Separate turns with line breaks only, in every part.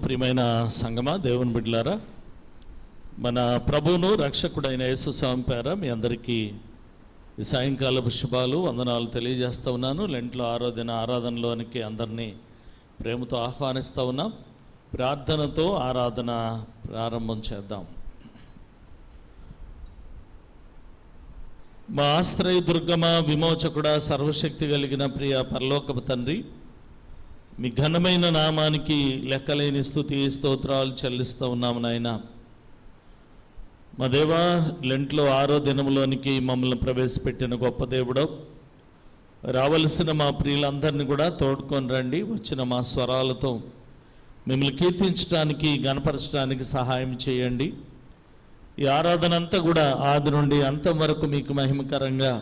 ప్రియమైన సంగమా, దేవుని బిడ్డలారా, మన ప్రభువును రక్షకుడైన యేసు స్వామి పేర మీ అందరికీ ఈ సాయంకాలపు శుభాలు, వందనాలు తెలియజేస్తూ ఉన్నాను. లెంట్లో ఆరాధనలోనికి అందరినీ ప్రేమతో ఆహ్వానిస్తూ ఉన్నాం. ప్రార్థనతో ఆరాధన ప్రారంభం చేద్దాం. మా ఆశ్రయ దుర్గమ, విమోచకుడ, సర్వశక్తి కలిగిన ప్రియ పరలోకపు తండ్రి, మీ ఘనమైన నామానికి లెక్కలేని స్తుతి స్తోత్రాలు చెల్లిస్తూ ఉన్నాము నాయన. మా దేవా, లెంట్లో 6వ దినంలోనికి మమ్మల్ని ప్రవేశపెట్టిన గొప్ప దేవుడు, రావలసిన మా ప్రియులందరినీ కూడా తోడుకొని రండి. వచ్చిన మా స్వరాలతో మిమ్మల్ని కీర్తించడానికి, గణపరచడానికి సహాయం చేయండి. ఈ ఆరాధన అంతా కూడా ఆది నుండి అంతం వరకు మీకు మహిమకరంగా,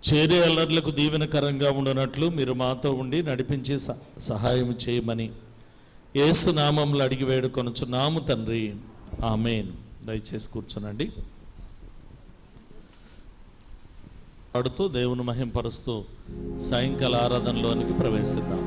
చేరే అల్లర్లకు దీవెనకరంగా ఉండనట్లు మీరు మాతో ఉండి నడిపించి సహాయం చేయమని యేసు నామములో అడిగి వేడుకొనుచున్నాము తండ్రి, ఆమేన్. దయచేసి కూర్చోనండి. పాడుతూ దేవుని మహింపరుస్తూ సాయంకాల ఆరాధనలోనికి ప్రవేశిద్దాం.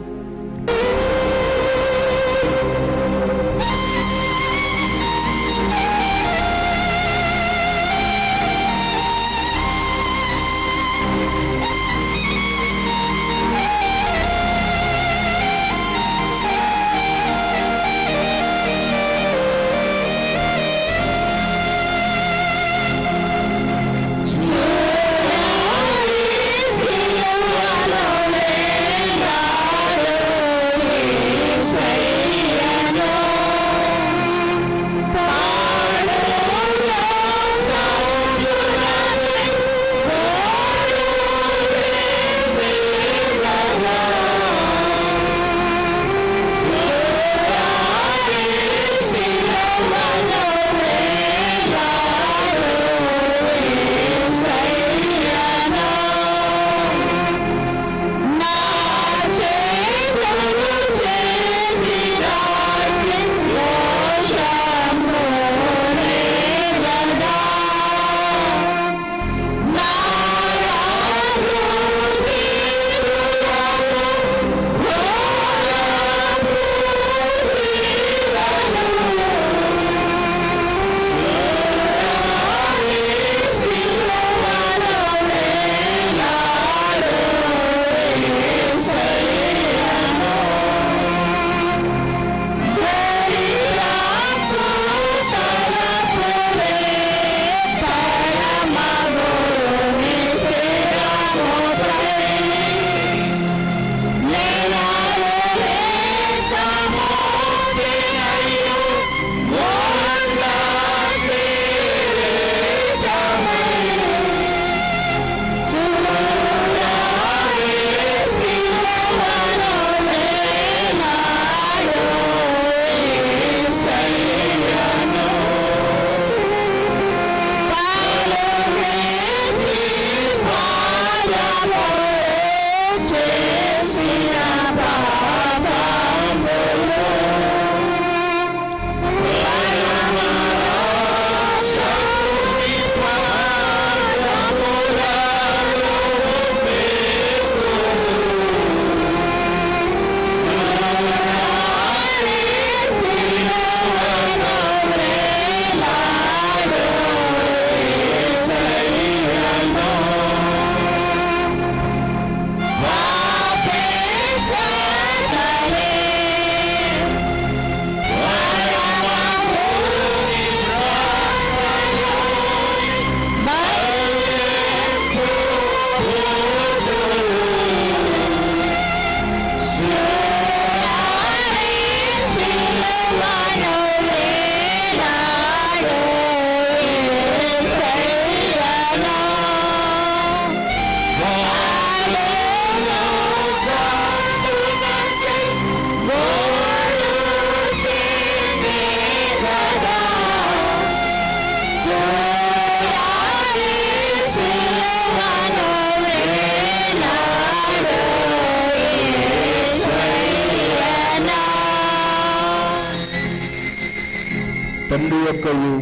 తండ్రి యొక్కయు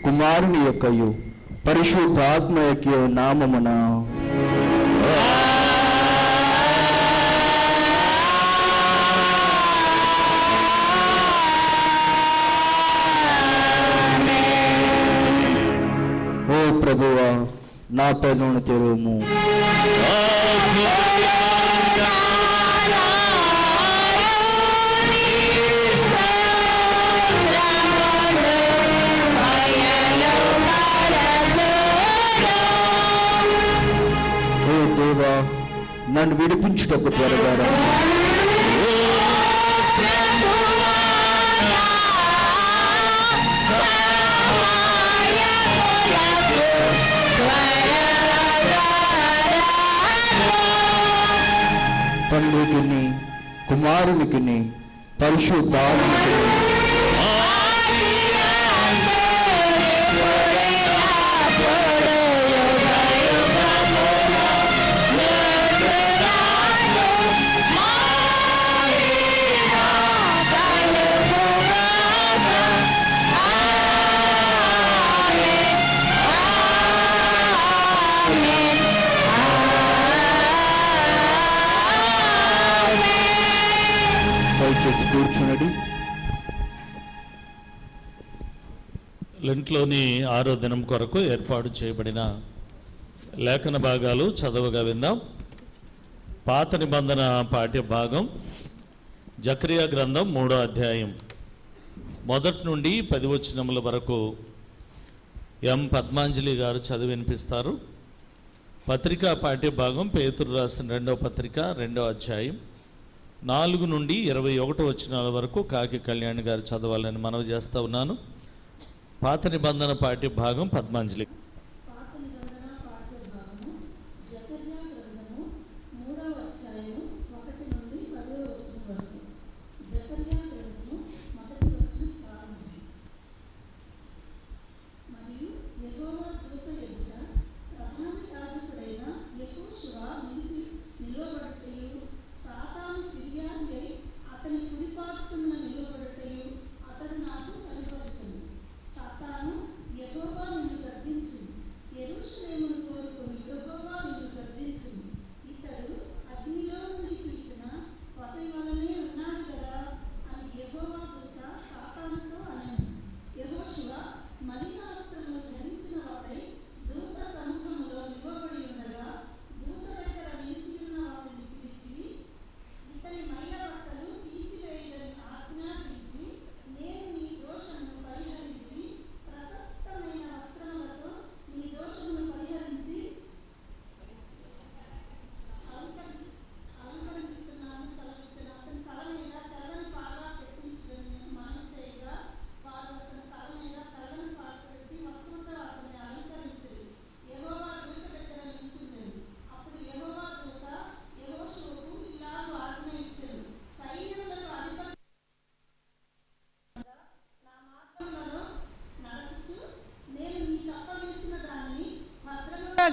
కుమారుని యొక్కయు పరిశుద్ధాత్మ యొక్క నామమున ప్రభువా, నా పెదవులను తెరువుము. ఓ దేవా, నన్ను విడిపించుటకు త్వరగా రా. తండ్రికిని, కుమారునికిని, పరిశుద్ధాత్మకిని చేసి కూర్చున్నది.
లెంట్లోని 6వ దినం కొరకు ఏర్పాటు చేయబడిన లేఖన భాగాలు చదవగా విందాం. పాత నిబంధన పాఠ్య భాగం జకరియా గ్రంథం 3వ అధ్యాయం 1 నుండి 10 వచనముల వరకు ఎం పద్మాంజలి గారు చదివి వినిపిస్తారు. పత్రికా పాఠ్య భాగం పేతురు రాసిన 2వ పత్రిక 2వ అధ్యాయం 4 నుండి 21 వచనాల వరకు కాకి కళ్యాణ్ గారు చదవాలని మనవి చేస్తూ ఉన్నాను. పాత నిబంధన పాఠ్య భాగం పద్మాంజలి.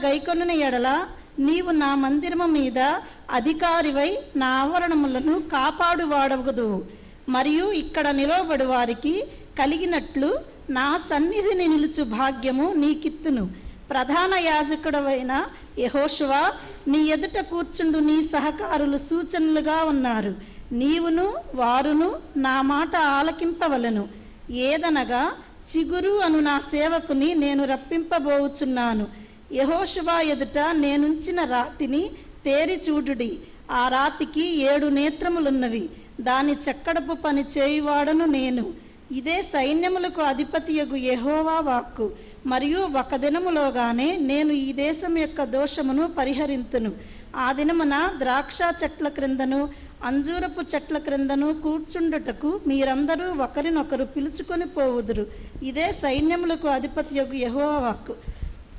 గైకొన్న ఎడల నీవు నా మందిరము మీద అధికారివై నా ఆవరణములను కాపాడువాడవగదు. మరియు ఇక్కడ నిలవబడి వారికి కలిగినట్లు నా సన్నిధిని నిలుచు భాగ్యము నీకిత్తును. ప్రధాన యాజకుడవైన యెహోషువ, నీ ఎదుట కూర్చుండు నీ సహకారులు సూచనలుగా ఉన్నారు. నీవును వారును నా మాట ఆలకింపవలను. ఏదనగా చిగురు అను నా సేవకుని నేను రప్పింపబోచున్నాను. యెహోషువ ఎదుట నేనుంచిన రాతిని తేరి చూడుడి. ఆ రాతికి 7 నేత్రములున్నవి. దాని చెక్కడపు పని చేయువాడను నేను. ఇదే సైన్యములకు అధిపతియగు యెహోవా వాక్కు. మరియు 1 దినములోగానే నేను ఈ దేశం యొక్క దోషమును పరిహరింతును. ఆ దినమున ద్రాక్ష చెట్ల క్రిందను అంజూరపు చెట్ల క్రిందను కూర్చుండుటకు మీరందరూ ఒకరినొకరు పిలుచుకొని పోవుదురు. ఇదే సైన్యములకు అధిపతియగు యెహోవా వాక్కు.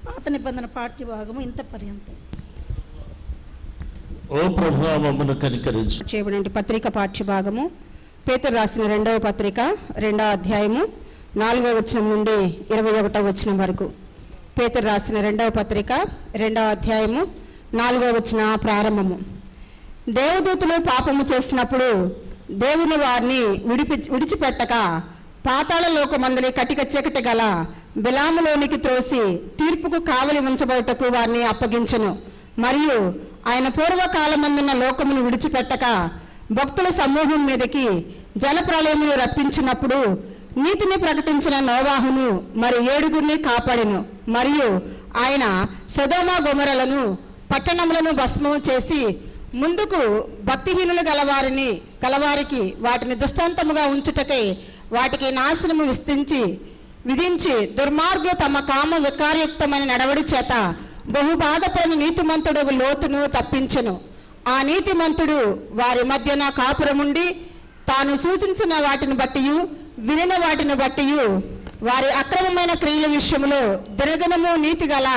పాత నిబంధన పాఠ్యభాగము ఇంత పర్యంతం.
ఓ ప్రభువా, మమ్మను కనికరించు.
చేయబడిన పత్రిక పాఠ్యభాగము పేతురు రాసిన 2వ పత్రిక 2వ అధ్యాయము 4వ వచనం నుండి 21వ వచనం వరకు. పేతురు రాసిన 2వ పత్రిక 2వ అధ్యాయము 4వ వచన ప్రారంభము. దేవదూతలు పాపము చేసినప్పుడు దేవుని వారిని విడిచిపెట్టక పాతాళ లోకమందలి కటిక చీకటి గల బిలాములోనికి త్రోసి తీర్పుకు కావలి ఉంచబడుటకు వారిని అప్పగించును. మరియు ఆయన పూర్వకాలమందున్న లోకమును విడిచిపెట్టక భక్తుల సమూహం మీదకి జలప్రళయమును రప్పించినప్పుడు నీతిని ప్రకటించిన నోవాహును మరి 7 కాపాడెను. మరియు ఆయన సొదొమ గొమొరలను పట్టణములను భస్మం చేసి ముందుకు భక్తిహీనులు గలవారికి వాటిని దృష్టాంతముగా ఉంచుటకై వాటికి నాశనము విధించి దుర్మార్గులు తమ కామ వికారయుక్తమైన నడవడి చేత బహు బాధపడిన నీతిమంతుడు లోతును తప్పించెను. ఆ నీతిమంతుడు వారి మధ్యన కాపురముండి తాను సూచించిన వాటిని బట్టి వినిన వాటిని బట్టి వారి అక్రమమైన క్రియల విషయంలో దినదినము నీతి గల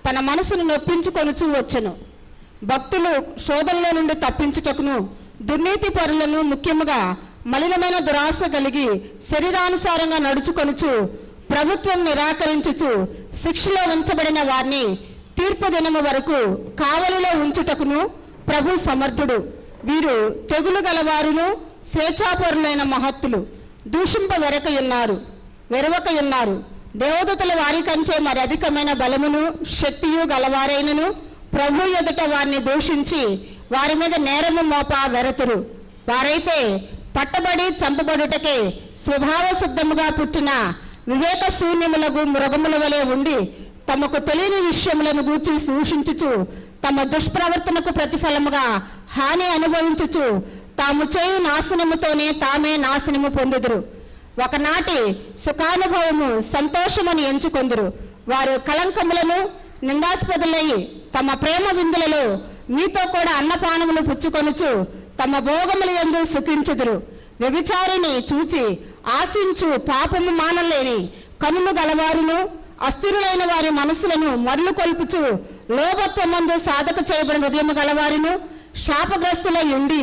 తన మనసును నొప్పించుకొనుచూ వచ్చెను. భక్తులు శోధనలో నుండి తప్పించుటకును దుర్నీతి పరులను ముఖ్యముగా మలినమైన దురాశ కలిగి శరీరానుసారంగా నడుచుకొనుచు ప్రభుత్వం నిరాకరించుచు శిక్షలో ఉంచబడిన వారిని తీర్పు దినము వరకు కావలిలో ఉంచుటకును ప్రభు సమర్థుడు. వీరు తెగులు గలవారును స్వేచ్ఛాపరులైన మహత్తులు వెరవక ఉన్నారు. దేవదూతల వారి కంటే మరి అధికమైన బలమును శక్తియు గలవారైనను ప్రభు ఎదుట వారిని దూషించి వారి మీద నేరము మోప వెరతురు. వారైతే పట్టబడి చంపబడుటకే స్వభావ సిద్ధముగా పుట్టిన వివేక శూన్యములకు మృగముల వలె ఉండి తమకు తెలియని విషయములను గూర్చి సూచించుచు తమ దుష్ప్రవర్తనకు ప్రతిఫలముగా హాని అనుభవించుచు తాము చేయు నాశనముతోనే తామే నాశనము పొందుదురు. ఒకనాటి సుఖానుభవము సంతోషమని ఎంచుకొందురు. వారు కళంకములను నిందాస్పదులై తమ ప్రేమ విందులలో మీతో కూడా అన్నపానములు పుచ్చుకొనుచు తమ భోగముల యందు సుఖించుదురు. వ్యభిచారిని చూచి ఆశించు పాపము మానలేని కనులు గలవారును అస్థిరులైన వారి మనసులను మరలు కొల్పుచు లోభత్వమందు సాధక చేయబడిన హృదయము గలవారును శాపగ్రస్తులై ఉండి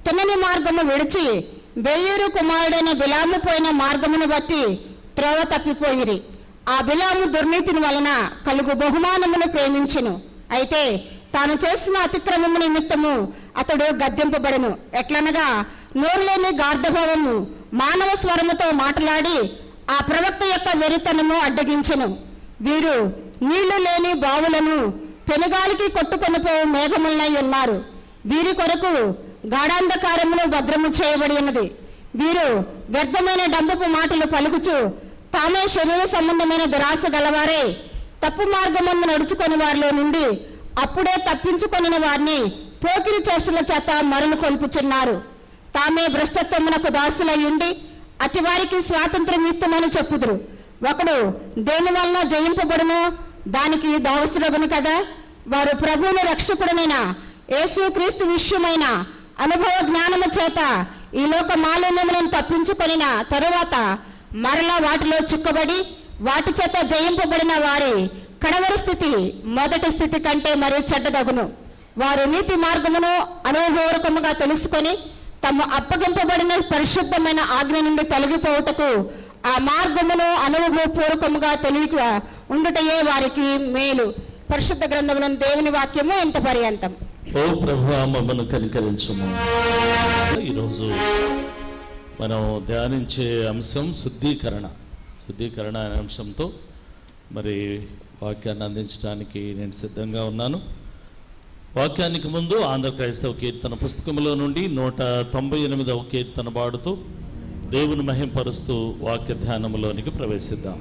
తిన్నని మార్గము విడిచి బెయోరు కుమారుడైన బిలాము పోయిన మార్గమును బట్టి త్రోవ తప్పిపోయిరి. ఆ బిలాము దుర్నీతిని వలన కలుగు బహుమానమును ప్రేమించెను. అయితే తాను చేసిన అతిక్రమము నిమిత్తము అతడు గద్దింపబడెను. ఎట్లనగా నోరులేని గార్ధభావము మానవ స్వరముతో మాట్లాడి ఆ ప్రవక్త యొక్క వెరితనము అడ్డగించెను. వీరు నీళ్లు లేని బావులను పెనుగాలికి కొట్టుకొని పోవు మేఘములనై ఉన్నారు. వీరి కొరకు గాఢాంధకారమును భద్రము చేయబడి ఉన్నది. వీరు వ్యర్థమైన డంబపు మాటలు పలుకుచు తామే శరీర సంబంధమైన దురాశ గలవారే తప్పు మార్గమందు నడుచుకొని వారిలో నుండి అప్పుడే తప్పించుకొనిన వారిని పోకిరి చేష్టల చేత మరలు కొల్పుచున్నారు. తామే భ్రష్టత్వమునకు దాసులై ఉండి అటివారికి స్వాతంత్రం యుక్తమని చెప్పుదురు. ఒకడు దేని వలన జయింపబడునో దానికి దాసులగును కదా. వారు ప్రభువుని రక్షకుడనైన యేసుక్రీస్తు విషయమైన అనుభవ జ్ఞానము చేత ఈ లోక మాలిన్యములను తప్పించుకొనిన తరువాత మరలా వాటిలో చిక్కబడి వాటి చేత జయింపబడిన వారి కడవరి స్థితి మొదటి స్థితి కంటే మరి చెడ్డదగును. వారు నీతి మార్గమును అనుభవపూర్వకముగా తెలుసుకొని తమ అప్పగింపబడిన పరిశుద్ధమైన ఆజ్ఞ నుండి తొలగిపోవుటకు ఆ మార్గమును అనుభవపూర్వకముగా తెలియక ఉండుటయే వారికి మేలు. పరిశుద్ధ గ్రంథములను దేవుని వాక్యము ఇంత పర్యంతం.
ఓ ప్రభువా మమ్మల్ని కనికరించుము. ఈరోజు మనం ధ్యానించే అంశం శుద్ధీకరణ అనే అంశంతో మరి వాక్యాన్ని అందించడానికి నేను సిద్ధంగా ఉన్నాను. వాక్యానికి ముందు ఆంధ్ర క్రైస్తవ కీర్తన పుస్తకంలో నుండి 198వ కీర్తన పాడుతూ దేవుని మహింపరుస్తూ వాక్య ధ్యానంలోనికి ప్రవేశిద్దాం.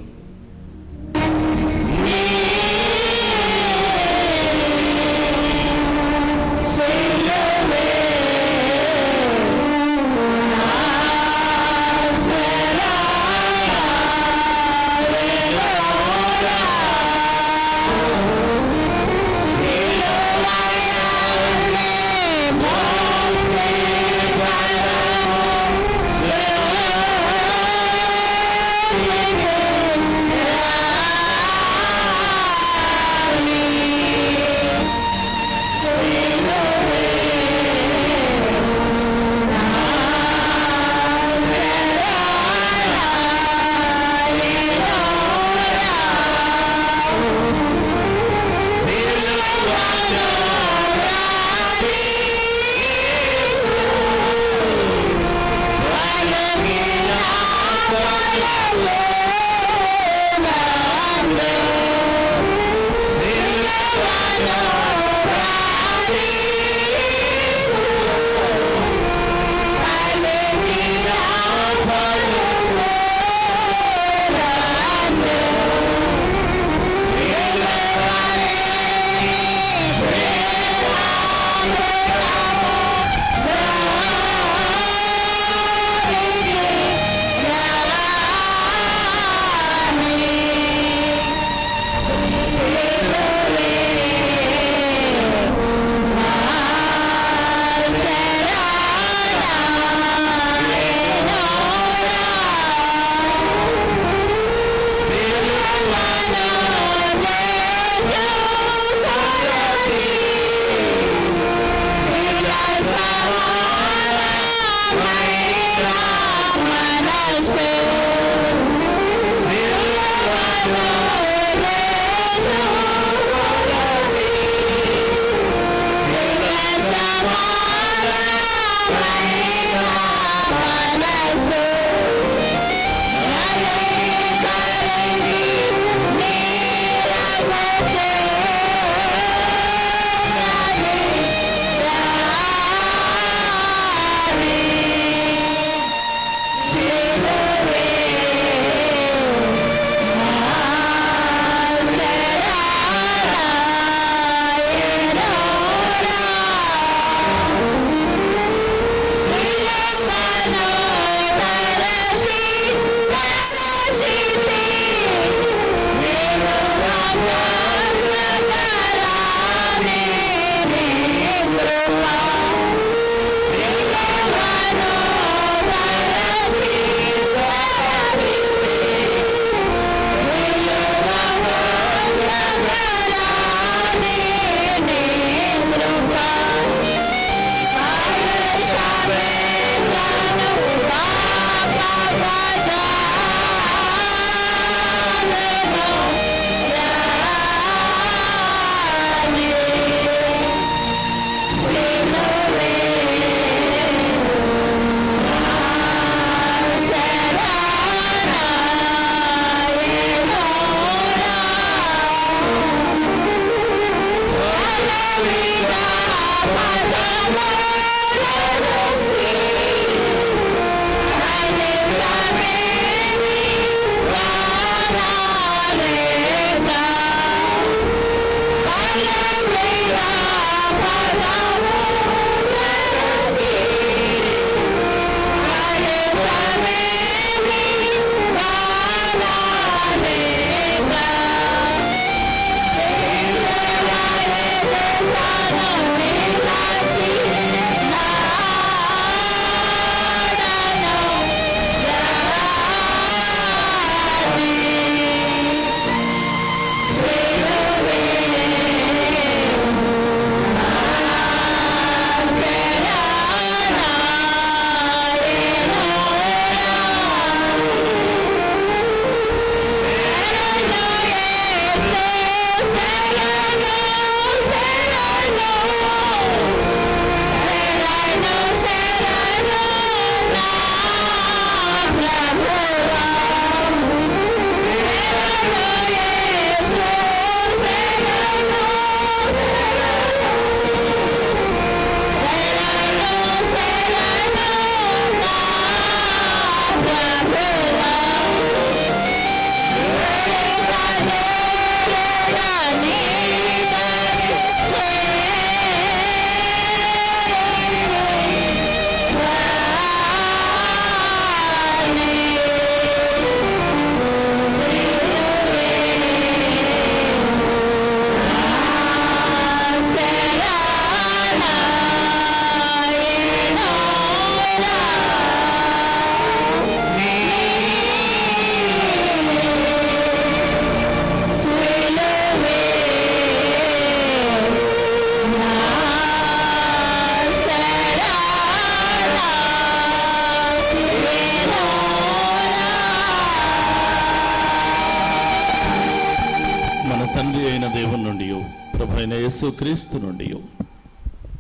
తండ్రి అయిన దేవుని నుండి, ప్రభు అయిన యేసు క్రీస్తు నుండి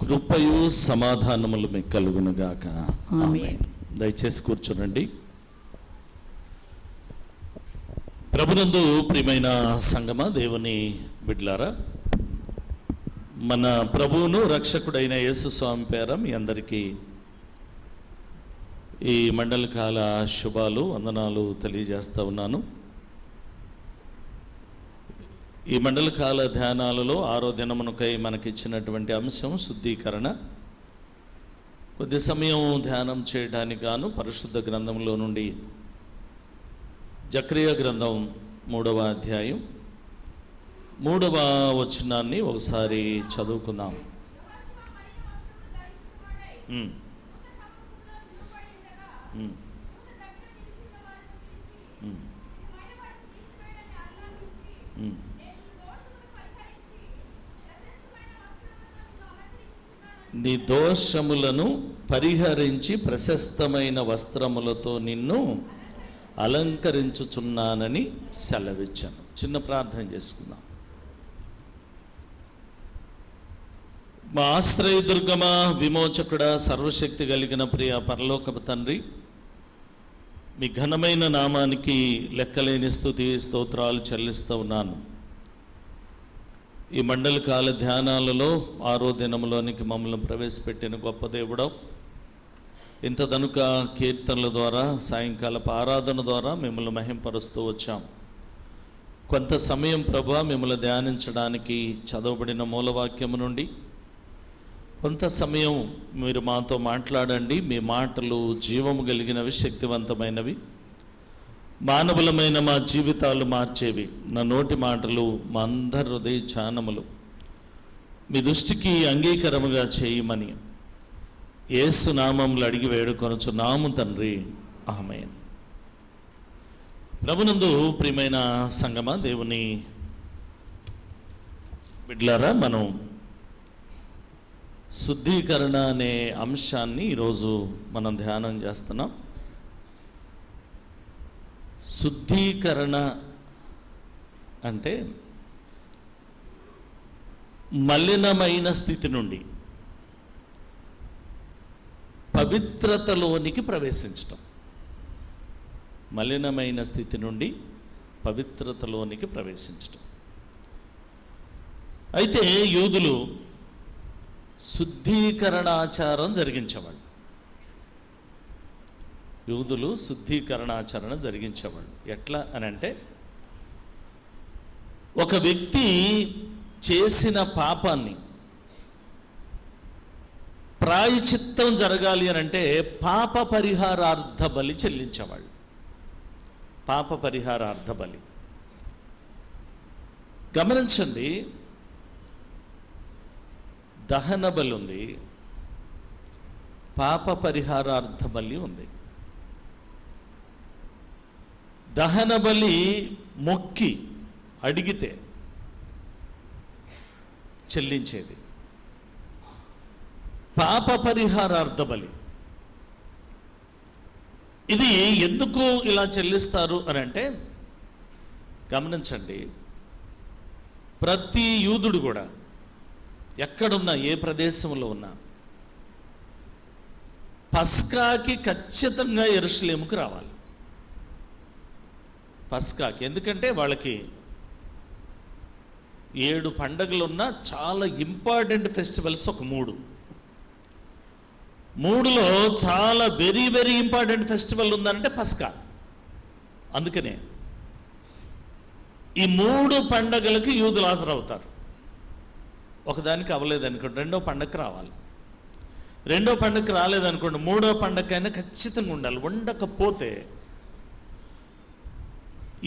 కృపయు సమాధానములు మీకు కలుగునుగాక. ఆమేన్. దయచేసి కూర్చోనండి. ప్రభునందు ప్రియమైన సంగమ, దేవుని బిడ్డలారా, మన ప్రభువును రక్షకుడైన యేసు స్వామి పేర మీ అందరికీ ఈ మండల కాల శుభాలు, వందనాలు తెలియజేస్తూ ఉన్నాను. ఈ మండల కాల ధ్యానాలలో 6వ దినమునకై మనకిచ్చినటువంటి అంశం శుద్ధీకరణ. కొద్ది సమయం ధ్యానం చేయడానికి గాను పరిశుద్ధ గ్రంథంలో నుండి జకరియా గ్రంథం 3వ అధ్యాయం 3వ వచనాన్ని ఒకసారి చదువుకుందాం. నీ దోషములను పరిహరించి ప్రశస్తమైన వస్త్రములతో నిన్ను అలంకరించుచున్నానని సెలవిచ్చాను. చిన్న ప్రార్థన చేసుకుందాం. మా ఆశ్రయదుర్గమా, విమోచకుడా, సర్వశక్తి కలిగిన ప్రియ పరలోకపు తండ్రి, మీ ఘనమైన నామానికి లెక్కలేని స్తుతి స్తోత్రాలు చెల్లిస్తూ ఉన్నాను. ఈ మండల కాల ధ్యానాలలో 6వ దినములోనికి మమ్మల్ని ప్రవేశపెట్టిన గొప్ప దేవుడు, ఇంత దనుక కీర్తనల ద్వారా, సాయంకాలపు ఆరాధన ద్వారా మిమ్మల్ని మహింపరుస్తూ వచ్చాం. కొంత సమయం ప్రభా మిమ్మల్ని ధ్యానించడానికి చదవబడిన మూలవాక్యము నుండి కొంత సమయం మీరు మాతో మాట్లాడండి. మీ మాటలు జీవము కలిగినవి, శక్తివంతమైనవి, మానవులమైన మా జీవితాలు మార్చేవి. నా నోటి మాటలు మా అందరి హృదయ ధ్యానములు మీ దృష్టికి అంగీకారముగా చేయమని యేసు నామములో అడిగి వేడుకొనుచున్నాము తండ్రి. ఆమేన్. ప్రభునందు ప్రియమైన సంగమ, దేవుని బిడ్డలారా, మనం శుద్ధీకరణ అనే అంశాన్ని ఈరోజు మనం ధ్యానం చేస్తున్నాం. శుద్ధీకరణ అంటే మలినమైన స్థితి నుండి పవిత్రతలోనికి ప్రవేశించటం. మలినమైన స్థితి నుండి పవిత్రతలోనికి ప్రవేశించటం. అయితే యూదులు శుద్ధీకరణాచారం జరిగించేవాళ్ళు. యూదులు శుద్ధీకరణాచరణ జరిగించేవాళ్ళు. ఎట్లా అని అంటే, ఒక వ్యక్తి చేసిన పాపాన్ని ప్రాయశ్చిత్తం జరగాలి అని అంటే పాప పరిహారార్థ బలి చెల్లించేవాళ్ళు. పాప పరిహారార్థ బలి. గమనించండి, దహన బలి ఉంది, పాప పరిహారార్థ బలి ఉంది. దహన బలి మొక్కి అడిగితే చెల్లించేది. పాప పరిహారార్థ బలి ఇది ఎందుకు ఇలా చెల్లిస్తారు అని అంటే, గమనించండి, ప్రతి యూదుడు కూడా ఎక్కడున్నా, ఏ ప్రదేశంలో ఉన్నా, పస్కాకి ఖచ్చితంగా యెరూషలేముకు రావాలి. పస్కాకి. ఎందుకంటే వాళ్ళకి 7 పండుగలు ఉన్న చాలా ఇంపార్టెంట్ ఫెస్టివల్స్ ఒక 3లో చాలా వెరీ వెరీ ఇంపార్టెంట్ ఫెస్టివల్ ఉందంటే పస్కా. అందుకనే ఈ 3 పండుగలకి యూదులు హాజరవుతారు. ఒకదానికి అవ్వలేదనుకోండి, 2వ పండగకి రావాలి. 2వ పండగకి రాలేదనుకోండి, 3వ పండగకైనా ఖచ్చితంగా ఉండాలి. ఉండకపోతే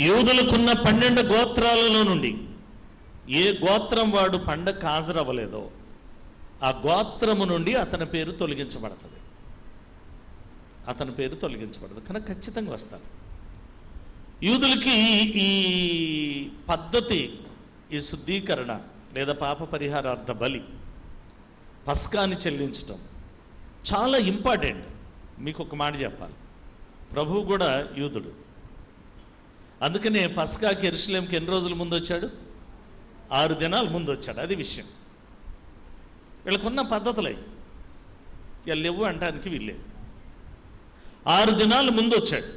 యూదులకున్న 12 గోత్రాలలో నుండి ఏ గోత్రం వాడు పండగ హాజరవ్వలేదో ఆ గోత్రము నుండి అతని పేరు తొలగించబడుతుంది. అతని పేరు తొలగించబడదు. కనుక ఖచ్చితంగా వస్తారు. యూదులకి ఈ పద్ధతి, ఈ శుద్ధీకరణ లేదా పాప పరిహారార్థ బలి, పస్కాని చెల్లించటం చాలా ఇంపార్టెంట్. మీకు ఒక మాట చెప్పాలి, ప్రభువు కూడా యూదుడు. అందుకనే పస్కాకి యెరూషలేంకి ఎన్ని రోజుల ముందు వచ్చాడు? 6 దినాల ముందు వచ్చాడు. అది విషయం. వీళ్ళకున్న పద్ధతులై ఇక లేవు అంటానికి వీల్లేదు. 6 దినాల ముందు వచ్చాడు.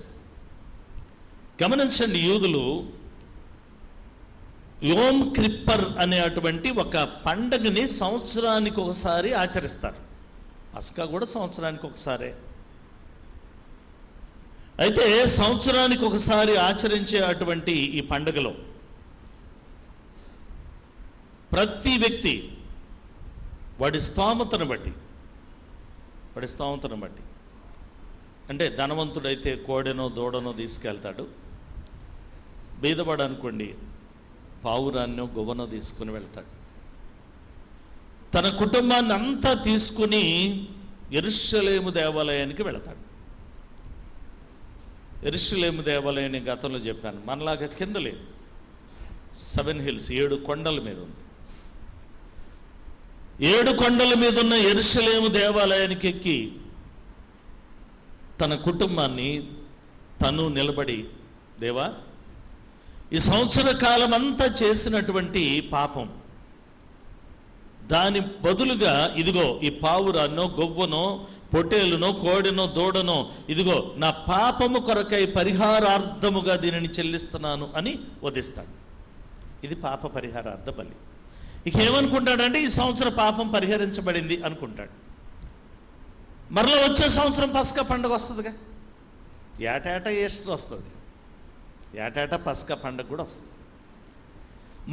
గమనించండి, యూదులు యోమ్ క్రిప్పర్ అనే అటువంటి ఒక పండగని సంవత్సరానికి ఒకసారి ఆచరిస్తారు. పస్కా కూడా సంవత్సరానికి ఒకసారే. అయితే సంవత్సరానికి ఒకసారి ఆచరించే అటువంటి ఈ పండుగలో ప్రతి వ్యక్తి వాడి స్తోమతను బట్టి అంటే ధనవంతుడైతే కోడెనో దూడనో తీసుకెళ్తాడు. బీదవాడు అనుకోండి పావురాన్నో గువ్వనో తీసుకుని వెళ్తాడు. తన కుటుంబాన్ని అంతా తీసుకుని యెరూషలేము దేవాలయానికి వెళతాడు. యెరూషలేము దేవాలయాన్ని గతంలో చెప్పాను, మనలాగా కింద లేదు. 7 hills, 7 కొండల మీద ఉంది. 7 కొండల మీద ఉన్న యెరూషలేము దేవాలయానికి ఎక్కి తన కుటుంబాన్ని తను నిలబడి, దేవా, ఈ సంవత్సర కాలం అంతా చేసినటువంటి పాపం, దాని బదులుగా ఇదిగో ఈ పావురాన్నో గొవ్వనో పొట్టేలునో కోడెనో దూడనో ఇదిగో నా పాపము కొరకై పరిహారార్థముగా దీనిని చెల్లిస్తున్నాను అని వధిస్తాడు. ఇది పాప పరిహారార్థ బలి. ఇక ఏమనుకుంటాడంటే ఈ సంవత్సరం పాపం పరిహరించబడింది అనుకుంటాడు. మరలా వచ్చే సంవత్సరం పస్కా పండుగ వస్తుందిగా, ఏటేటా ఈస్టర్ వస్తుంది, ఏటేటా పస్కా పండుగ కూడా వస్తుంది.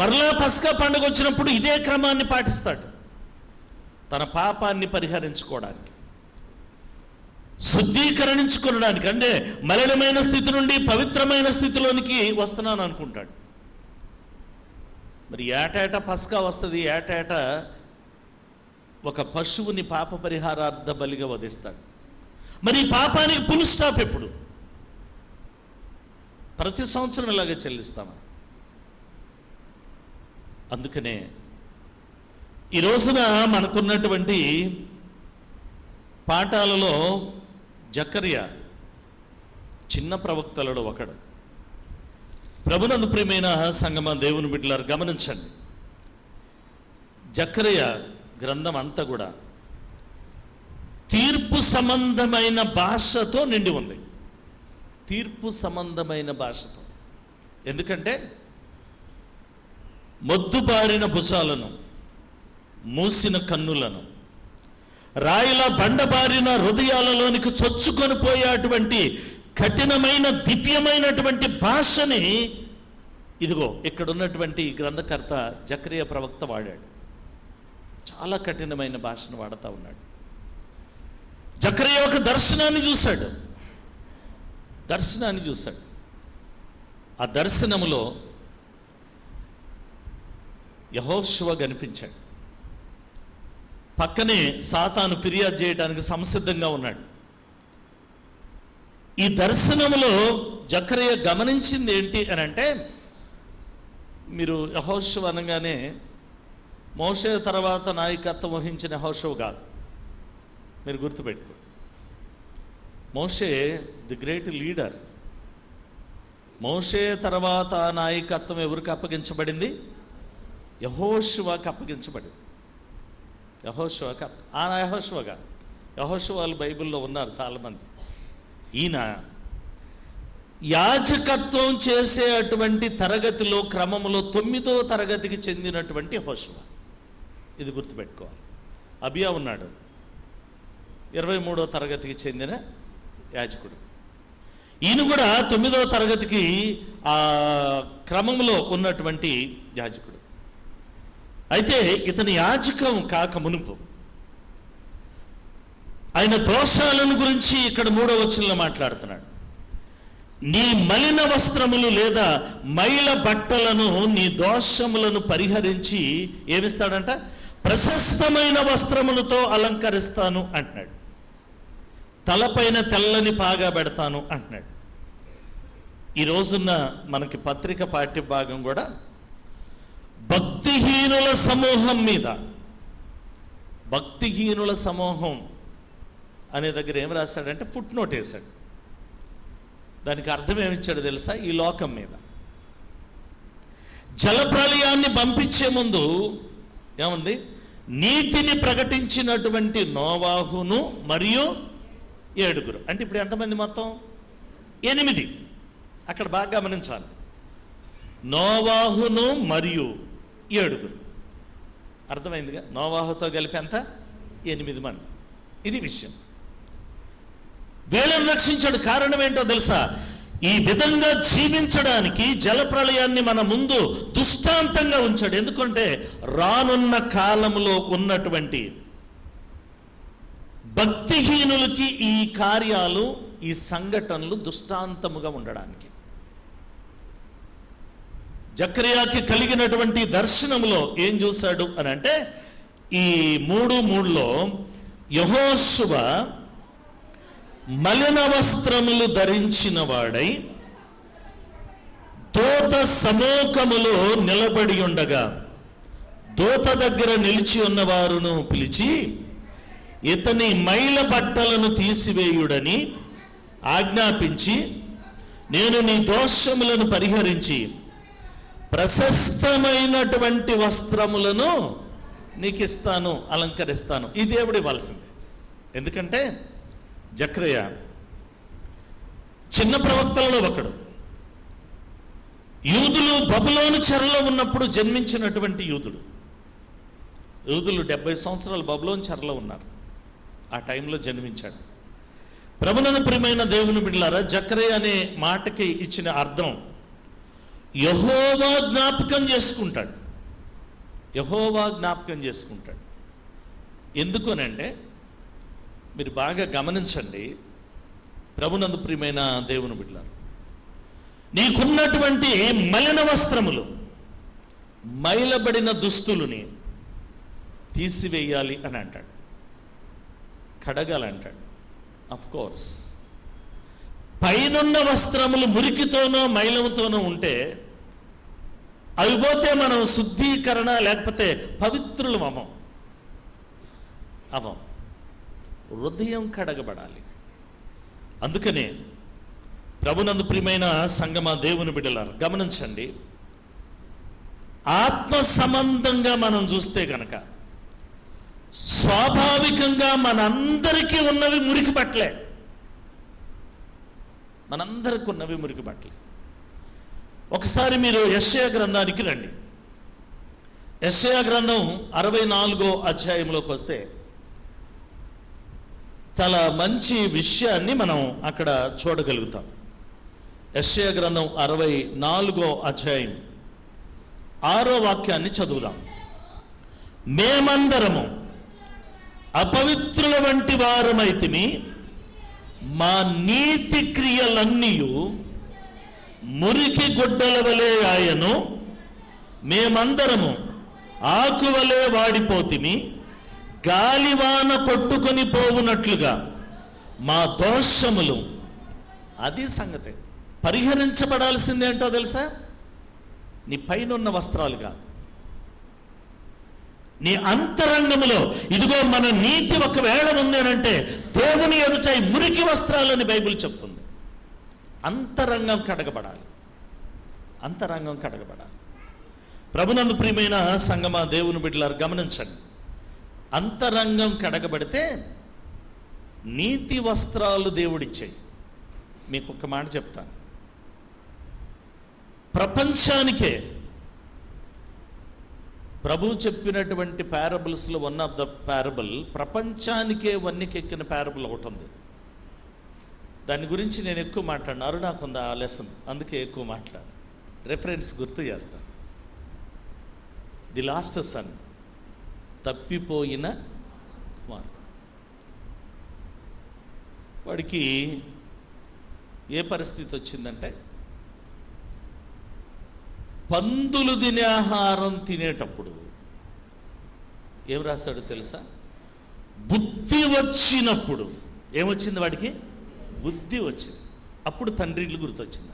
మరలా పస్కా పండుగ వచ్చినప్పుడు ఇదే క్రమాన్ని పాటిస్తాడు. తన పాపాన్ని పరిహరించుకోవడానికి, శుద్ధీకరించుకోవడానికి, అంటే మలినమైన స్థితి నుండి పవిత్రమైన స్థితిలోనికి వస్తున్నాను అనుకుంటాడు. మరి ఏటేటా పస్కా వస్తుంది, ఏటేటా ఒక పశువుని పాప పరిహారార్థ బలిగా వధిస్తాడు. మరి ఈ పాపానికి ఫుల్ స్టాప్ ఎప్పుడు? ప్రతి సంవత్సరం ఇలాగే చెల్లిస్తామా? అందుకనే ఈ రోజున మనకున్నటువంటి పాఠాలలో జకర్యా చిన్న ప్రవక్తలలో ఒకడు. ప్రభునందు ప్రియమైన సంగమ దేవుని బిడ్డలారు, గమనించండి, జకర్యా గ్రంథం అంతా కూడా తీర్పు సంబంధమైన భాషతో నిండి ఉంది. తీర్పు సంబంధమైన భాషతో. ఎందుకంటే మొద్దుబారిన భుజాలను, మూసిన కన్నులను, రాయిలా బండబారిన హృదయాలలోనికి చొచ్చుకొని పోయేటువంటి కఠినమైన దివ్యమైనటువంటి భాషని ఇదిగో ఇక్కడ ఉన్నటువంటి గ్రంథకర్త జకర్యా ప్రవక్త వాడాడు. చాలా కఠినమైన భాషను వాడుతూ ఉన్నాడు. జకర్యా ఒక దర్శనాన్ని చూశాడు. ఆ దర్శనములో యెహోషువ కనిపించాడు. పక్కనే సాతాను ఫిర్యాదు చేయడానికి సంసిద్ధంగా ఉన్నాడు. ఈ దర్శనములో జకర్యా గమనించింది ఏంటి అని అంటే, మీరు యెహోషువ అనగానే మోషే తర్వాత నాయకత్వం వహించిన యెహోషువ కాదు, మీరు గుర్తుపెట్టుకో. మోషే ది గ్రేట్ లీడర్. మోషే తర్వాత నాయకత్వం ఎవరికి అప్పగించబడింది? యెహోషువకి అప్పగించబడింది. యెహోషువలు బైబిల్లో ఉన్నారు చాలామంది. ఈయన యాజకత్వం చేసే అటువంటి తరగతిలో క్రమంలో 9వ తరగతికి చెందినటువంటి యెహోషువ. ఇది గుర్తుపెట్టుకోవాలి. అబియా ఉన్నాడు, 23వ తరగతికి చెందిన యాజకుడు. ఈయన కూడా 9వ తరగతికి ఆ క్రమంలో ఉన్నటువంటి యాజకుడు. అయితే ఇతని యాజకం కాక మునుపు ఆయన దోషాలను గురించి ఇక్కడ 3వ వచనంలో మాట్లాడుతున్నాడు. నీ మలిన వస్త్రములు లేదా మైల బట్టలను, నీ దోషములను పరిహరించి ఏమిస్తాడంట? ప్రశస్తమైన వస్త్రములతో అలంకరిస్తాను అంటున్నాడు. తలపైన తెల్లని పాగా పెడతాను అంటున్నాడు. ఈ రోజున్న మనకి పత్రిక పాఠ్య భాగం కూడా భక్తిహీనుల సమూహం మీద, భక్తిహీనుల సమూహం అనే దగ్గర ఏం రాశాడంటే ఫుట్ నోట్ వేశాడు. దానికి అర్థం ఏమిచ్చాడు తెలుసా? ఈ లోకం మీద జలప్రళయాన్ని పంపించే ముందు ఏముంది? నీతిని ప్రకటించినటువంటి నోవాహును మరియు 7. అంటే ఇప్పుడు ఎంతమంది మొత్తం? 8. అక్కడ బాగా గమనించాలి. నోవాహును మరియు 7. అర్థమైందిగా? నోవాహుతో కలిపి ఎంత? 8 మంది. ఇది విషయం. వీళ్ళని రక్షించాడు. కారణం ఏంటో తెలుసా? ఈ విధంగా జీవించడానికి జలప్రళయాన్ని మన ముందు దృష్టాంతంగా ఉంచాడు. ఎందుకంటే రానున్న కాలంలో ఉన్నటువంటి భక్తిహీనులకి ఈ కార్యాలు, ఈ సంఘటనలు దృష్టాంతముగా ఉండడానికి. జకర్యాకి కలిగినటువంటి దర్శనములో ఏం చూశాడు అని అంటే, ఈ 3:3లో యెహోషువ మలిన వస్త్రములు ధరించిన వాడై దూత సమూహములో నిలబడి ఉండగా దూత దగ్గర నిలిచి ఉన్న వారును పిలిచి ఇతని మైల బట్టలను తీసివేయుడని ఆజ్ఞాపించి, నేను నీ దోషములను పరిహరించి ప్రశస్తమైనటువంటి వస్త్రములను నీకు ఇస్తాను, అలంకరిస్తాను. ఈ దేవుడు ఇవ్వాల్సింది. ఎందుకంటే జకర్యా చిన్న ప్రవక్తలలో ఒకడు. యూదులు బబులోను చెరలో ఉన్నప్పుడు జన్మించినటువంటి యూదులు 70 సంవత్సరాలు బబులోను చెరలో ఉన్నారు. ఆ టైంలో జన్మించాడు. ప్రభునందు ప్రియమైన దేవుని బిడ్డలారా, జకర్యా అనే మాటకి ఇచ్చిన అర్థం యెహోవా జ్ఞాపకం చేసుకుంటాడు. యెహోవా జ్ఞాపకం చేసుకుంటాడు. ఎందుకు అనంటే, మీరు బాగా గమనించండి ప్రభునందు ప్రియమైన దేవుని బిడ్డలారా, నీకున్నటువంటి మలిన వస్త్రములు, మైలబడిన దుస్తులని తీసివేయాలి అని అంటాడు. కడగాలంటాడు. ఆఫ్ కోర్స్ పైనున్న వస్త్రములు మురికితోనో మైలముతోనో ఉంటే అవి పోతే మనం శుద్ధీకరణ లేకపోతే పవిత్రులు అవం. హృదయం కడగబడాలి. అందుకనే ప్రభునందు ప్రియమైన సంగమా దేవుని బిడ్డలారా గమనించండి, ఆత్మ సంబంధంగా మనం చూస్తే కనుక స్వాభావికంగా మనందరికీ ఉన్నవి మురికి బట్టలే. మనందరికీ ఉన్నవి మురికి బట్టలే. ఒకసారి మీరు యెషయా గ్రంథానికి రండి. యెషయా గ్రంథం 64వ అధ్యాయంలోకి వస్తే చాలా మంచి విషయాన్ని మనం అక్కడ చూడగలుగుతాం. యెషయా గ్రంథం 64వ అధ్యాయం 6వ వాక్యాన్ని చదువుదాం. మేమందరము అపవిత్రుల వంటి వారమైతిమి, మా నీతి క్రియలన్నీ మురికి గుడ్డల వలె ఆయను, మేమందరము ఆకువలే వాడిపోతిమి, గాలివాన కొట్టుకొని పోవునట్లుగా మా దోషములు. అది సంగతి. పరిహరించబడాల్సిందేంటో తెలుసా? నీ పైనున్న వస్త్రాలు కాదు, నీ అంతరంగములో. ఇదిగో మన నీతి ఒకవేళ ఉంది అనంటే దేవుని ఎదుట మురికి వస్త్రాలని బైబిల్ చెప్తుంది. అంతరంగం కడగబడాలి. అంతరంగం కడగబడాలి. ప్రభునందు ప్రియమైన సంగమా దేవుని బిడ్డలారా గమనించండి, అంతరంగం కడగబడితే నీతి వస్త్రాలు దేవుడిచ్చాయి. మీకు ఒక మాట చెప్తాను. ప్రపంచానికే ప్రభు చెప్పినటువంటి పారబుల్స్లో వన్ ఆఫ్ ద పారబుల్, ప్రపంచానికే వన్నెకెక్కిన పారబుల్ ఒకటి ఉంది. దాని గురించి నేను ఎక్కువ మాట్లాడినారు, నాకు ఉంది ఆ లెసన్, అందుకే ఎక్కువ మాట్లాడు. రెఫరెన్స్ గుర్తు చేస్తాను. ది లాస్ట్ సన్, తప్పిపోయిన వాడు. వాడికి ఏ పరిస్థితి వచ్చిందంటే, పందులు తినే ఆహారం తినేటప్పుడు ఏం రాశాడు తెలుసా? బుద్ధి వచ్చినప్పుడు. ఏమొచ్చింది వాడికి? బుద్ధి వచ్చింది. అప్పుడు తండ్రి ఇల్లు గుర్తొచ్చింది.